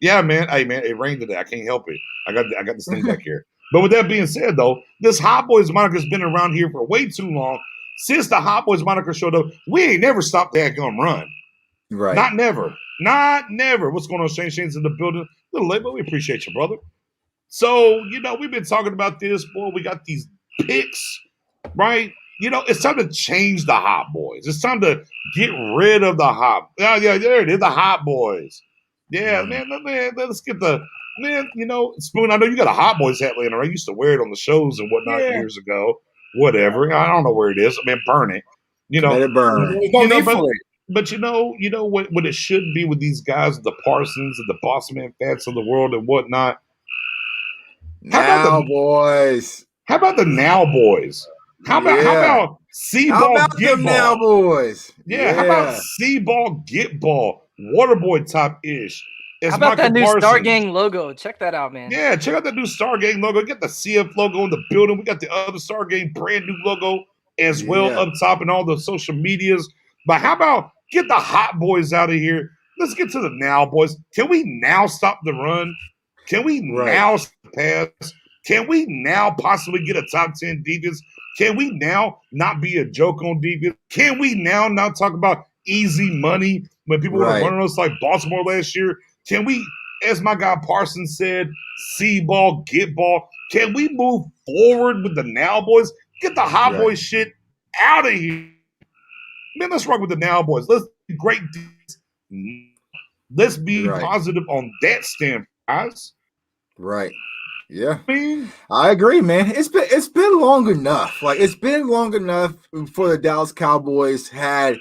Yeah, man. Hey, man, it rained today. I can't help it. I got this thing back here. But with that being said, though, this Hot Boys moniker has been around here for way too long. Since the Hot Boys moniker showed up, we ain't never stopped that gun run. Right. Not never. What's going on, Shane? Shane's in the building. A little late, but we appreciate you, brother. So, we've been talking about this. Boy, we got these picks, right? It's time to change the Hot Boys. It's time to get rid of the Hot. Yeah, there it is, the Hot Boys. Yeah, man, let's get the man. Spoon. I know you got a Hot Boys hat laying around. I used to wear it on the shows and whatnot years ago. Whatever. I don't know where it is. I mean, burn it. Let it burn. But what it should be with these guys, the Parsons and the Boss Man Fats of the world and whatnot. How about the Now Boys? How about C-Ball Get Ball? Now Boys? Yeah. How about C-Ball Get Ball? Waterboy top ish. How about that new Star Gang logo? Check that out, man. Yeah, check out that new Star Gang logo. Get the CF logo in the building. We got the other Star Gang brand new logo as well up top in all the social medias. But how about get the Hot Boys out of here? Let's get to the Now Boys. Can we now stop the run? Can we now pass? Can we now possibly get a top 10 defense? Can we now not be a joke on defense? Can we now not talk about easy money when people were running us like Baltimore last year? Can we, as my guy Parsons said, see ball, get ball? Can we move forward with the Now Boys? Get the Hot Boys shit out of here. Man, let's rock with the Now Boys. Let's be great. Let's be positive on that standpoint, guys. Right. Yeah. I agree, man. It's been long enough. Like, it's been long enough for the Dallas Cowboys had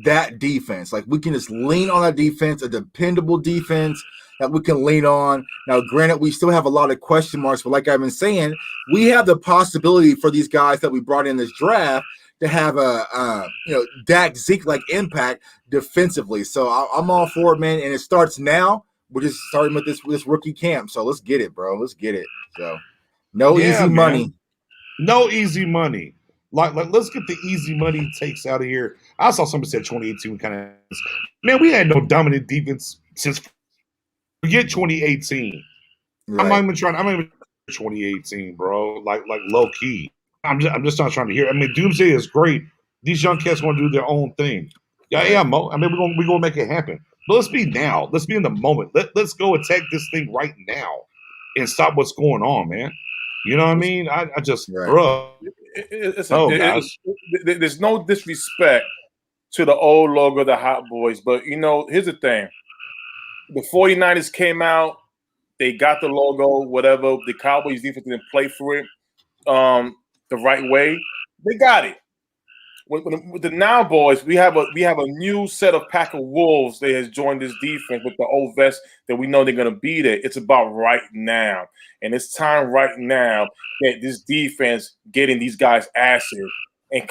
that defense. Like, we can just lean on that defense, a dependable defense that we can lean on. Now, granted, we still have a lot of question marks, but like I've been saying, we have the possibility for these guys that we brought in this draft to have a Dak Zeke like impact defensively. So I'm all for it, man. And it starts now we're just starting with this rookie camp. So let's get it, bro. Let's get it. So no easy money. No easy money. Like let's get the easy money takes out of here. I saw somebody said 2018 kind of. Man, we had no dominant defense since forget 2018. Right. I'm not even 2018, bro. Like low key. I'm just not trying to hear. I mean, Doomsday is great. These young cats want to do their own thing. Yeah, Mo. I mean, we're gonna make it happen. But let's be now. Let's be in the moment. Let's go attack this thing right now and stop what's going on, man. You know what I mean? I just, bro. Guys. There's no disrespect to the old logo, the Hot Boys, but here's the thing: the 49ers came out, they got the logo, whatever. The Cowboys defense didn't play for it the right way. They got it. With the Now Boys, we have a new set of pack of wolves that has joined this defense with the old vest that we know they're going to be there. It's about right now, and it's time right now that this defense getting these guys asses and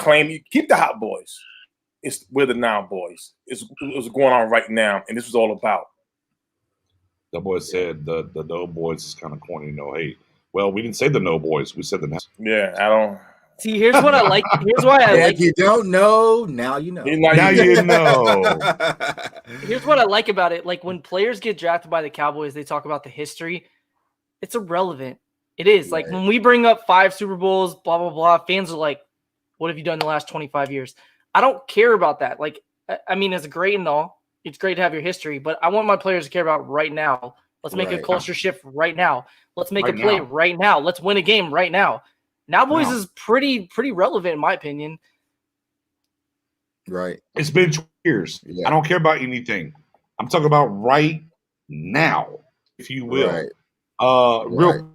keep the Hot Boys. We're the Now Boys. It's going on right now, and this is all about. The boy said the No Boys is kind of corny. No hate. Well, we didn't say the No Boys. We said the Now. Yeah, I don't. See, here's what I like. Here's why I like. If you don't know, now you know. Now you know. Here's what I like about it. Like when players get drafted by the Cowboys, they talk about the history. It's irrelevant. It is. Like when we bring up 5 Super Bowls, blah, blah, blah, fans are like, what have you done in the last 25 years? I don't care about that. Like, I mean, it's great and all. It's great to have your history, but I want my players to care about right now. Let's make a culture shift right now. Let's make a play right now. Let's win a game right now. Now Boys is pretty relevant in my opinion. Right. It's been 2 years. Yeah. I don't care about anything. I'm talking about right now, if you will. Right. Real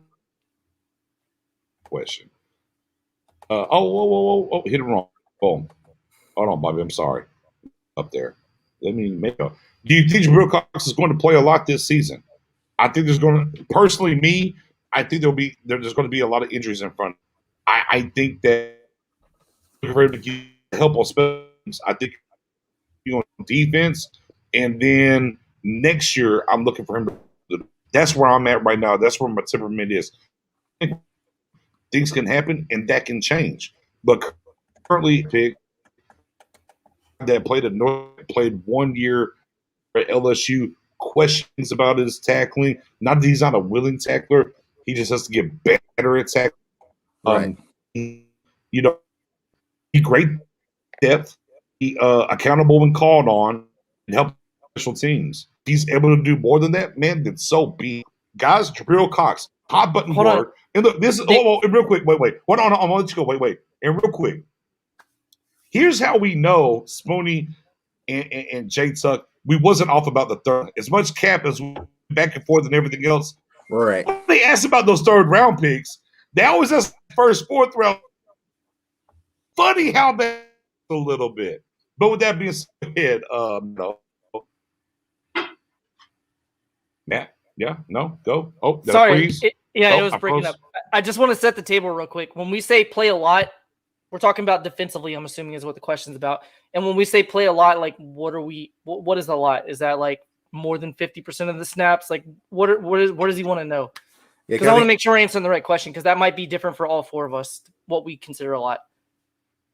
question. Oh, hit it wrong. Oh, hold on, Bobby. I'm sorry. Up there. Let me make up. Do you think Jabril Cox is going to play a lot this season? I think there's going to, personally, I think there's going to be a lot of injuries in front. I think that for him to get help on special teams, I think on defense, and then next year I'm looking for him to. That's where I'm at right now. That's where my temperament is. Things can happen and that can change, but currently, that played 1 year at LSU. Questions about his tackling. Not that he's not a willing tackler. He just has to get better at tackling. Right. He great depth. He accountable when called on and help special teams. He's able to do more than that. Man, that's so be guys. Jabril Cox, hot button board. And look, this is real quick. Wait. Hold on. I'm gonna let you go. Wait. And real quick. Here's how we know Spoony and Jay Tuck. We wasn't off about the third. As much cap as we back and forth and everything else. Right. When they asked about those third round picks, they always ask first, fourth round. Funny how that a little bit. But with that being said, no. Go. Oh, sorry. It was breaking up. I just want to set the table real quick. When we say play a lot, we're talking about defensively, I'm assuming is what the question's about. And when we say play a lot, like what is a lot? Is that like more than 50% of the snaps? Like what does he want to know? Because I want to make sure we're answering the right question, because that might be different for all 4 of us, what we consider a lot.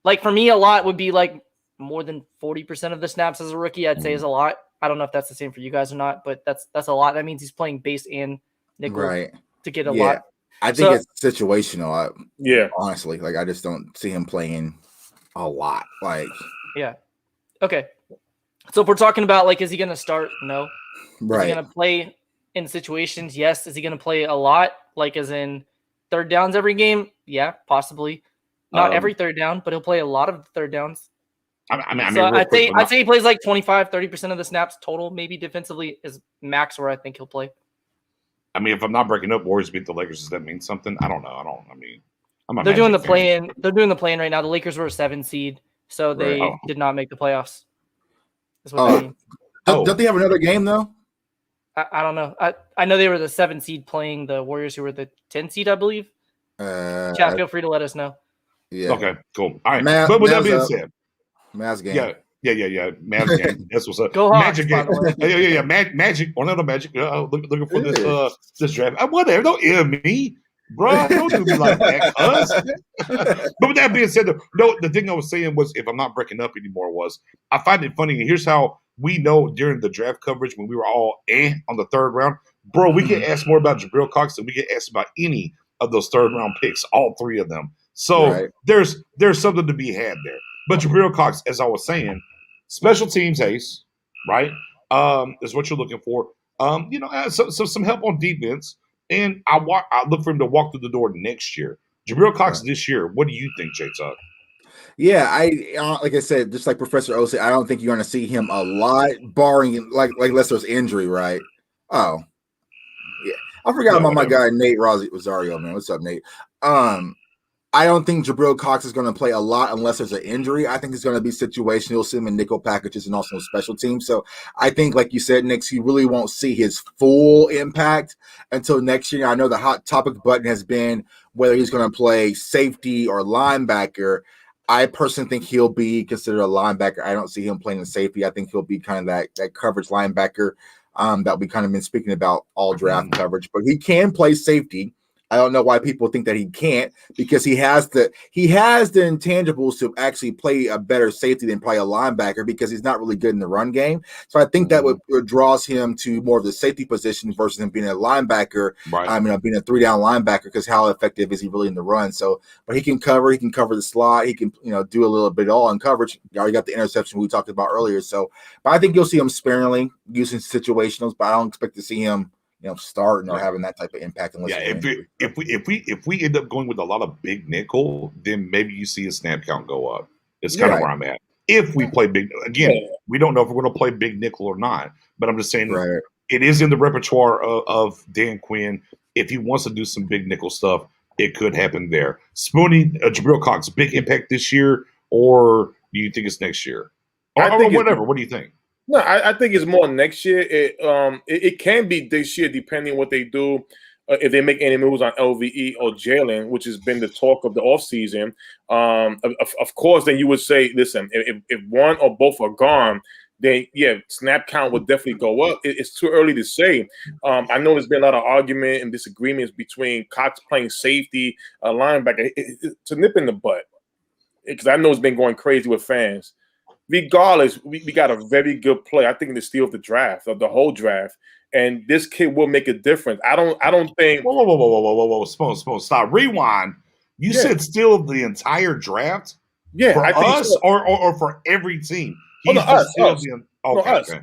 Like for me, a lot would be like more than 40% of the snaps as a rookie, I'd say is a lot. I don't know if that's the same for you guys or not, but that's a lot. That means he's playing base and nickel to get a lot. I think it's situational. Honestly, like I just don't see him playing a lot. Like, yeah. Okay. So if we're talking about like, is he going to start? No. Right. Is he going to play in situations? Yes. Is he going to play a lot? Like as in third downs every game? Yeah, possibly. Not every third down, but he'll play a lot of third downs. I'd say he plays like 25-30% of the snaps total. Maybe defensively is max where I think he'll play. I mean, if I'm not breaking up, Warriors beat the Lakers. Does that mean something? I don't know. They're doing the play-in. They're doing the play-in right now. The Lakers were a 7 seed, so they did not make the playoffs. That's what that means. Don't they have another game though? I don't know. I know they were the 7 seed playing the Warriors, who were the 10 seed, I believe. Chat, feel free to let us know. Yeah. Okay. Cool. All right. But with that being said, Mavs game. Yeah. Yeah. Magic. That's what's up. Go Hawks, Magic. by the way. Yeah. Magic. Orlando Magic. Looking for this draft. Whatever. Don't ear me, bro. Don't do me like that, cuz. But with that being said, the thing I was saying was, if I'm not breaking up anymore, was I find it funny. And here's how we know during the draft coverage when we were all on the third round, bro. We get asked more about Jabril Cox than we get asked about any of those third round picks. All three of them. So there's something to be had there. But Jabril Cox, as I was saying, special teams ace, right? Is what you're looking for. Some help on defense, and I look for him to walk through the door next year. Jabril Cox this year. What do you think, J Tuck? Yeah, like I said, just like Professor O said, I don't think you're going to see him a lot, barring like unless there's injury, right? Oh, yeah, I forgot about my guy Nate Rosario, man. What's up, Nate? I don't think Jabril Cox is going to play a lot unless there's an injury. I think it's going to be situational. You'll see him in nickel packages and also special teams. So I think, like you said, Nick, you really won't see his full impact until next year. I know the hot topic button has been whether he's going to play safety or linebacker. I personally think he'll be considered a linebacker. I don't see him playing in safety. I think he'll be kind of that coverage linebacker that we kind of been speaking about all draft coverage. But he can play safety. I don't know why people think that he can't, because he has the intangibles to actually play a better safety than probably a linebacker, because he's not really good in the run game. So I think that what draws him to more of the safety position versus him being a linebacker. Right. Being a 3-down linebacker, because how effective is he really in the run? So, but he can cover the slot. He can, do a little bit all in coverage. You already got the interception we talked about earlier. So, but I think you'll see him sparingly using situationals, but I don't expect to see him starting or having that type of impact. Unless if we end up going with a lot of big nickel, then maybe you see his snap count go up. It's kind of where I'm at. If we play big, again, we don't know if we're going to play big nickel or not. But I'm just saying, it is in the repertoire of Dan Quinn. If he wants to do some big nickel stuff, it could happen there. Spoonie, Jabril Cox, big impact this year, or do you think it's next year? Or whatever. What do you think? No, I think it's more next year. It can be this year, depending on what they do. If they make any moves on LVE or Jalen, which has been the talk of the offseason. Of course, then you would say, listen, if one or both are gone, then, snap count would definitely go up. It's too early to say. I know there's been a lot of argument and disagreements between Cox playing safety, linebacker. It's a nip in the butt, because I know it's been going crazy with fans. Regardless, we got a very good play. I think the steal of the draft, of the whole draft, and this kid will make a difference. I don't think. Whoa! Spoon, stop. Rewind. You said steal of the entire draft? Yeah, for I think us, so. or for every team. He's us. Okay.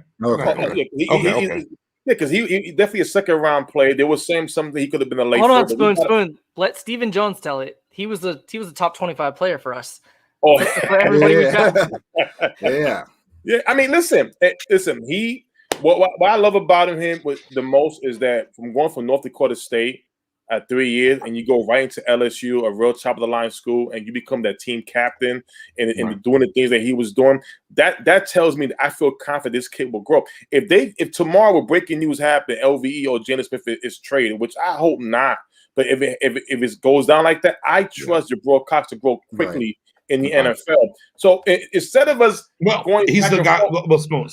Yeah, because he definitely a second round play. They were saying something he could have been a late. Hold on, Spoon. Let Stephen Jones tell it. He was a top 25 player for us. Oh, for everybody we got. Yeah. I mean, listen. He what I love about him the most is that from going from North Dakota State at 3 years, and you go right into LSU, a real top of the line school, and you become that team captain and doing the things that he was doing. That tells me that I feel confident this kid will grow. If tomorrow with breaking news happen, LVE or Jalen Smith is traded, which I hope not, but if it goes down like that, I trust Jabril Cox to grow quickly in the NFL. So instead of us going, he's the guy. Well, Spoon.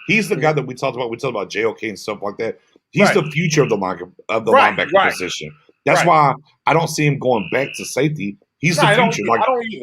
He's the guy that we talked about. We talked about JOK and stuff like that. He's the future of the linebacker position. That's why I don't see him going back to safety. He's the future.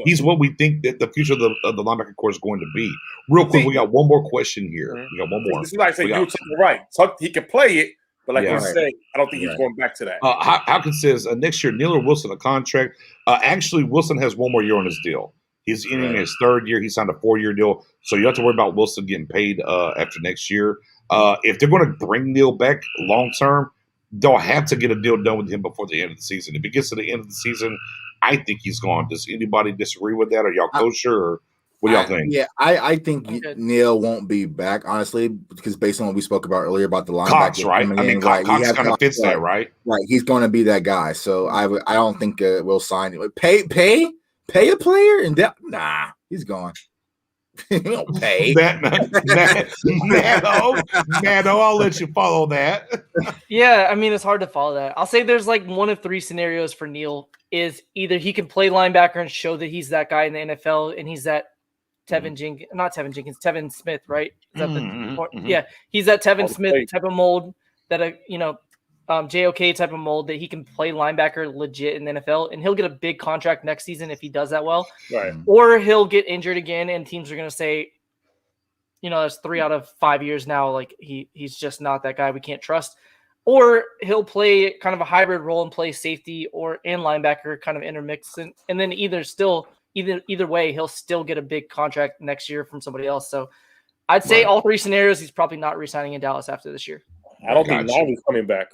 He's what we think that the future of the linebacker core is going to be. Real quick, we got one more question here. We got one more. This is like I said, you were right. Tuck, he can play it, but like you say, I don't think he's going back to that. Hawkins says next year, Neal or Wilson a contract. Actually, Wilson has one more year on his deal. He's in his third year. He signed a 4-year deal, so you have to worry about Wilson getting paid after next year. If they're going to bring Neal back long term, they'll have to get a deal done with him before the end of the season. If it gets to the end of the season, I think he's gone. Does anybody disagree with that? Are y'all kosher? Or what do y'all think? Yeah, I think Neal won't be back, honestly, because based on what we spoke about earlier about the linebacker, Cox, right? I mean, Cox kind of fits that, right? Right, he's going to be that guy. So I don't think we'll sign him. Pay a player and nah, he's gone. He don't pay. Matto, I'll let you follow that. Yeah, I mean, it's hard to follow that. I'll say there's like one of 3 scenarios for Neal. Is either he can play linebacker and show that he's that guy in the NFL and he's that Tevin Smith, right? Is that yeah, he's that Tevin Smith type of mold that JOK type of mold that he can play linebacker legit in the NFL, and he'll get a big contract next season if he does that well. Right. Or he'll get injured again, and teams are going to say, that's 3 out of 5 years now. Like he's just not that guy we can't trust. Or he'll play kind of a hybrid role and play safety and linebacker, kind of intermix, and then either way, he'll still get a big contract next year from somebody else. So I'd say all 3 scenarios, he's probably not re-signing in Dallas after this year. I don't think Navi's coming back.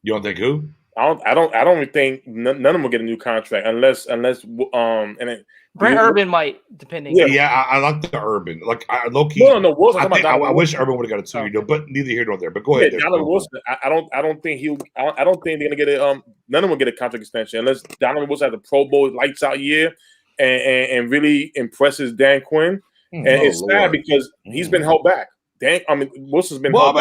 You don't think who? I don't think none of them will get a new contract unless Brent Urban might, depending. Yeah, I like the Urban. Like low key. No. Wilson. I wish Urban would have got a 2 year deal, but neither here nor there. But go ahead. Donovan Wilson. I don't think I don't think they're gonna get it. None of them will get a contract extension unless Donovan Wilson has a Pro Bowl lights out year and really impresses Dan Quinn. And it's sad because he's been held back. Wilson's been. Well,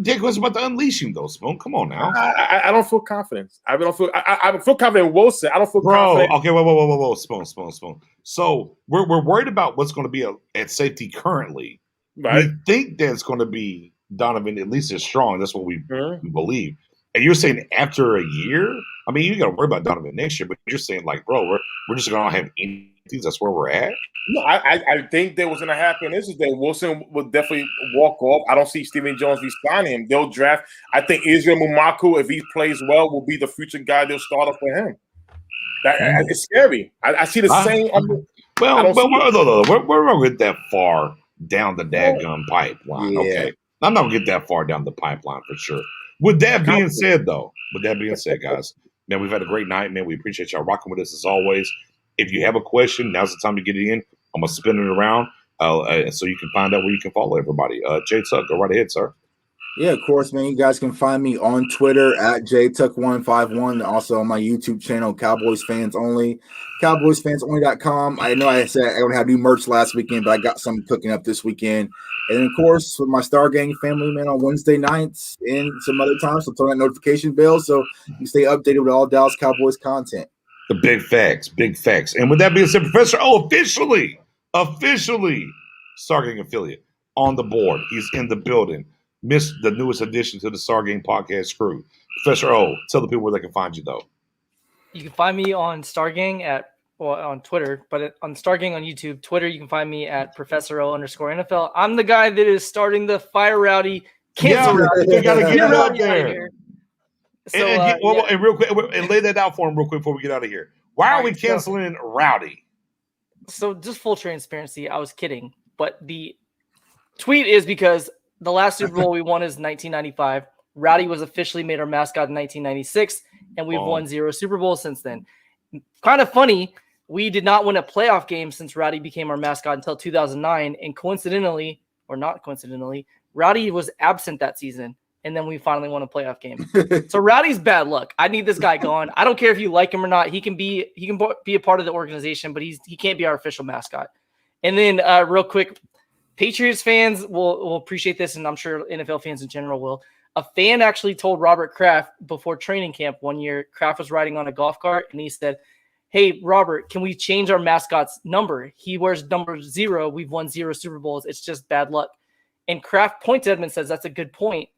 Dick was about to unleash him, though. Spoon, come on now. I don't feel confident. I feel confident in Wilson. I don't feel confident. Okay, whoa, Spoon. So we're worried about what's going to be at safety currently. Right. We think that's going to be Donovan at least as strong. That's what we believe. And you're saying after a year? I mean, you got to worry about Donovan next year, but you're saying like, bro, we're just going to have anything. That's where we're at. No, I think that was going to happen. This is that Wilson will definitely walk off. I don't see Stephen Jones re-signing him. They'll draft. I think Israel Mumaku, if he plays well, will be the future guy they'll start up for him. It's scary. I see the same. We're going to get that far down the dadgum pipeline. Yeah. Okay. I'm not going to get that far down the pipeline for sure. With that being said, guys, man, we've had a great night, man. We appreciate y'all rocking with us as always. If you have a question, now's the time to get it in. I'm going to spin it around so you can find out where you can follow everybody. Jay Tuck, go right ahead, sir. Yeah, of course, man. You guys can find me on Twitter at JTuck151. Also on my YouTube channel, Cowboys Fans Only. CowboysFansOnly.com. I know I said I don't have new merch last weekend, but I got some cooking up this weekend. And then, of course, with my Star Gang family, man, on Wednesday nights and some other times. So turn that notification bell so you stay updated with all Dallas Cowboys content. The big facts. And with that being said, Professor O officially, Star Gang affiliate on the board. He's in the building. Missed the newest addition to the Star Gang podcast crew. Professor O, tell the people where they can find you, though. You can find me on Star Gang on Twitter, but on Star Gang on YouTube. Twitter, you can find me at Professor O_NFL. I'm the guy that is starting the Fire Rowdy cancel. Yeah, you got to get it out there. So, and real quick, and lay that out for him real quick before we get out of here. Why are we canceling Rowdy? So just full transparency, I was kidding. But the tweet is because the last Super Bowl we won is 1995. Rowdy was officially made our mascot in 1996, and we've won 0 Super Bowls since then. Kind of funny, we did not win a playoff game since Rowdy became our mascot until 2009, and coincidentally, or not coincidentally, Rowdy was absent that season. And then we finally won a playoff game. So Rowdy's bad luck. I need this guy gone. I don't care if you like him or not. He can be a part of the organization, but he can't be our official mascot. And then real quick, Patriots fans will appreciate this, and I'm sure NFL fans in general will. A fan actually told Robert Kraft before training camp one year, Kraft was riding on a golf cart, and he said, "Hey, Robert, can we change our mascot's number? He wears number 0. We've won 0 Super Bowls. It's just bad luck." And Kraft points at him and says, "That's a good point,"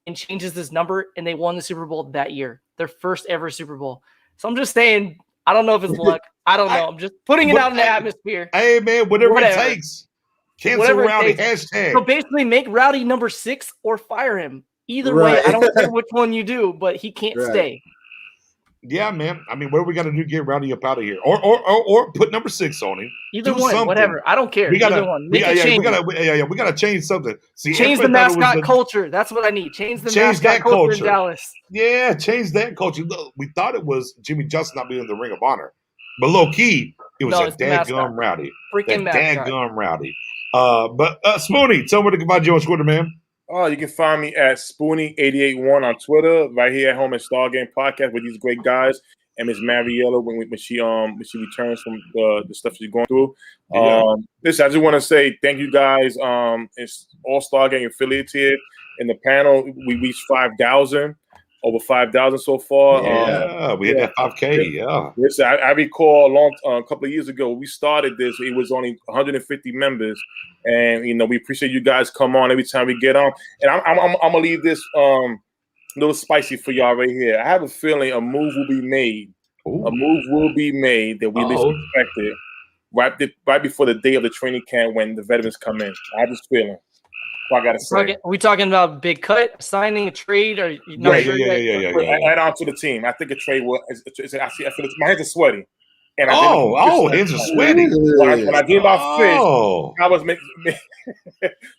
and changes this number, and they won the Super Bowl that year, their first ever Super Bowl. So I'm just saying, I don't know if it's luck. I don't know. I'm just putting it out in the atmosphere. Hey, man, whatever it takes. Cancel Rowdy, hashtag. So basically make Rowdy number 6 or fire him. Either way, I don't care which one you do, but he can't stay. Yeah, man. I mean, what do we got to do to get Rowdy up out of here? Or put number 6 on him. Either one, something. Whatever. I don't care. Either one. We gotta change something. See, change the mascot culture. That's what I need. Change the mascot culture in Dallas. Yeah, change that culture. Look, we thought it was Jimmy Johnson not being in the Ring of Honor, but low key, it was that dadgum Rowdy. Freaking mascot. Dadgum Rowdy. But Spoony, tell me where to find you on Twitter, man. Oh, you can find me at Spoonie881 on Twitter, right here at home at Star Game Podcast with these great guys and Miss Mariella when she returns from the stuff she's going through. Listen, I just want to say thank you guys. It's all Star Game affiliates here in the panel. We reached 5,000. over 5,000 so far. Yeah, we had that 5K. Yeah. Listen, I recall a couple of years ago we started this. It was only 150 members, and we appreciate you guys come on every time we get on. And I'm gonna leave this a little spicy for y'all right here. I have a feeling a move will be made. Ooh. A move will be made that we least expected right before the day of the training camp when the veterans come in. I have this feeling. I gotta say. Are we talking about big cut, signing a trade, or not sure yet? Add on to the team. I think a trade will. I feel my hands are sweaty. And hands are sweaty. When I gave out fish, I was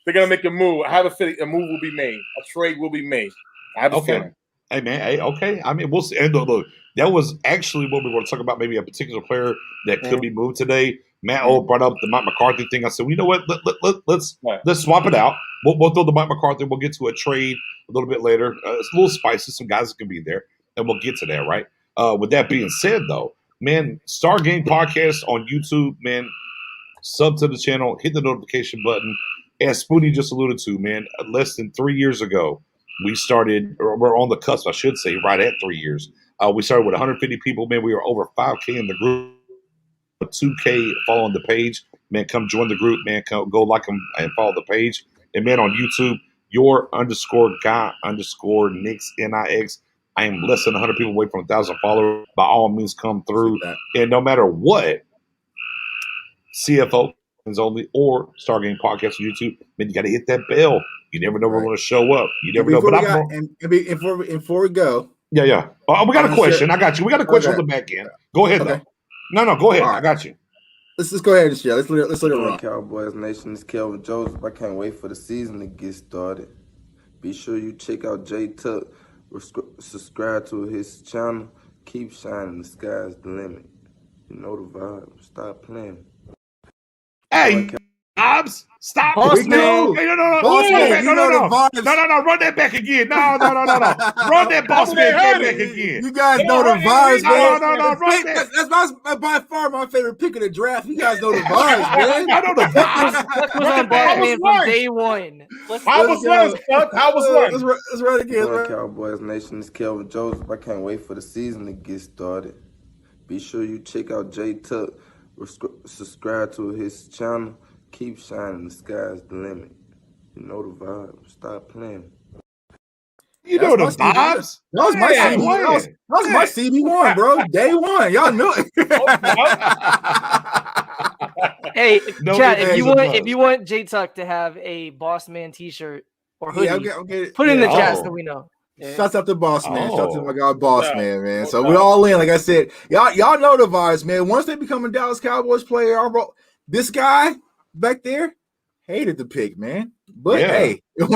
they're gonna make a move. I have a feeling a move will be made. A trade will be made. I have a feeling. Hey man, okay. I mean, we'll see. And look, that was actually what we want to talk about. Maybe a particular player that could be moved today. Matt O brought up the Mike McCarthy thing. I said, well, you know what? Let's swap it out. We'll throw the Mike McCarthy. We'll get to a trade a little bit later. It's a little spicy. Some guys that can be there, and we'll get to that, right? With that being said, though, man, Star Game Podcast on YouTube, man, sub to the channel, hit the notification button. As Spoonie just alluded to, man, less than 3 years ago, we started, or we're on the cusp, I should say, right at 3 years. We started with 150 people, man. We were over 5K in the group. 2K following the page, man. Come join the group, man. Come go like them and follow the page. And man, on YouTube, your _guy_ Nix NIX. I am less than 100 people away from 1,000 followers. By all means, come through. And no matter what, CFO is only or Star Game Podcast on YouTube. Man, you got to hit that bell. You never know we're going to show up. You never know. But before we go, yeah. We got a question. I got you. We got a question on the back end. Go ahead though. No, go ahead. Right. I got you. Let's just go ahead and share. Let's let it run. Cowboys Nation, it's Kelvin Joseph. I can't wait for the season to get started. Be sure you check out Jay Tuck. Subscribe to his channel. Keep shining. The sky's the limit. You know the vibe. Stop playing. Hey, Hobbs, stop. Boss man. No. Run that back again. No. Run that boss man back again. You guys know the vibes, man. No. Run that. That's by far my favorite pick of the draft. You guys know the vibes, man. I know the vibes. Tuck was on boss man from day one. How was lunch? Let's run again. Cowboys Nation, it's Kelvin Joseph. I can't wait for the season to get started. Be sure you check out Jay Tuck. Subscribe to his channel. Keep shining. The sky's the limit. You know the vibe. Stop playing. You know the vibes. That was my CB1. That was my CB1, bro. Day one. Y'all knew it. Hey, chat. If you want J Tuck to have a Boss Man T-shirt or hoodie, put it in the chat so we know. Shouts out to Boss Man. Shouts out to my guy Boss Man. So we're all in. Like I said, y'all know the vibes, man. Once they become a Dallas Cowboys player, this guy back there hated the pick, man. But hey, but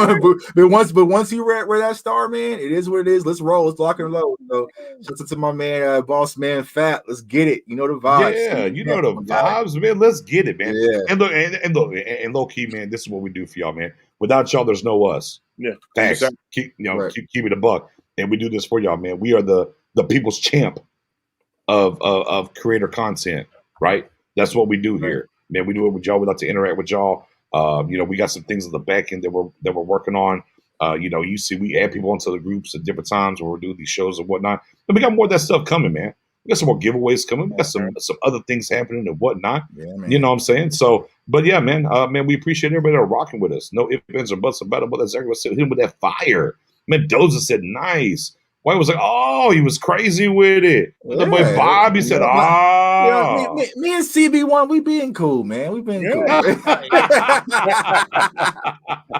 once he read that star, man, it is what it is. Let's roll. Let's lock and load. So shout out to my man, Boss Man Fat. Let's get it. You know the vibes. Yeah, you know the vibes, man. Let's get it, man. Yeah. And low key, man. This is what we do for y'all, man. Without y'all, there's no us. Yeah, facts. Keep it a buck, and we do this for y'all, man. We are the people's champ of creator content, right? That's what we do here, man. We do it with y'all. We like to interact with y'all. We got some things on the back end that we're working on. You see, we add people into the groups at different times where we're doing these shows and whatnot. And we got more of that stuff coming, man. We got some more giveaways coming. We got some other things happening and whatnot. Yeah, man. You know what I'm saying? So, but yeah, man, we appreciate everybody that are rocking with us. No ifs, ands, or buts about it. But that's exactly what him with that fire. Mendoza said, nice. White was like, oh, he was crazy with it. The boy Bob, he said, me and CB1, we being cool, man. We being cool.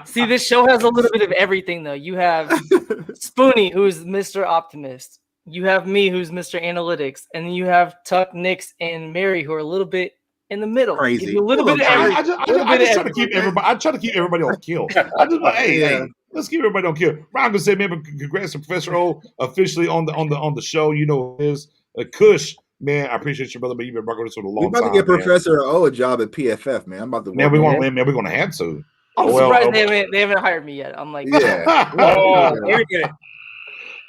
See, this show has a little bit of everything, though. You have Spoonie, who's Mr. Optimist. You have me, who's Mr. Analytics. And then you have Tuck, Nix, and Mary, who are a little bit in the middle. Crazy. A little bit of everything. I try to keep everybody on kill. I just like, hey, let's keep everybody on kill. Ron can say, man, congrats to Professor O officially on the show. You know his Kush, man. I appreciate you, brother, but you've been rocking with us for a long time. We're about to get Professor O a job at PFF, man. I'm about to work. Man, we're gonna have to. I'm surprised they haven't hired me yet. I'm like,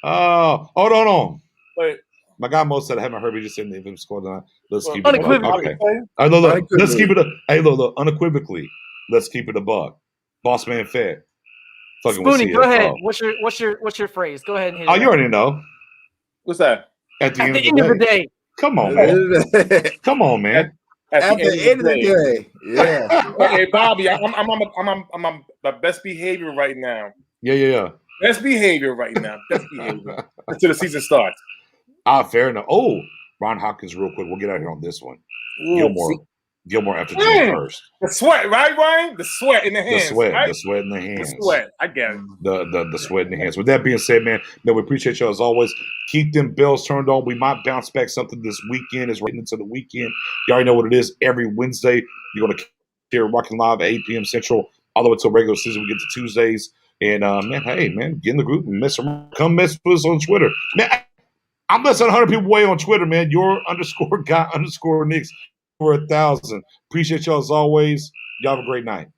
hold on. Wait. My guy Mo said I haven't heard me just saying if I'm scoring on. Let's keep it unequivocally. Okay. All right, look. Let's keep it. Hey, look. Unequivocally, let's keep it a buck. Boss man fed. Fucking with Spoonie, CFO. go ahead. What's your phrase? Go ahead and hit it. You already know. What's that? At the At end the of the day. day. Come on, man. Come on, man. At the end of the day. Yeah. Hey, Bobby, I'm on the best behavior right now. Yeah. Best behavior right now. Best behavior until the season starts. Fair enough. Oh, Ron Hopkins, real quick. We'll get out here on this one. Gilmore after June 1st. The sweat, right, Ryan? The sweat in the hands. The sweat in the hands. The sweat. I get it. The sweat in the hands. With that being said, man, we appreciate y'all as always. Keep them bells turned on. We might bounce back something this weekend. It's right into the weekend. You already know what it is. Every Wednesday, you're going to hear Rocking Live at 8 p.m. Central, all the way until regular season. We get to Tuesdays. And, man, get in the group and come mess with us on Twitter. Man, I'm less than 100 people away on Twitter, man. Your _guy_Nicks for 1,000. Appreciate y'all as always. Y'all have a great night.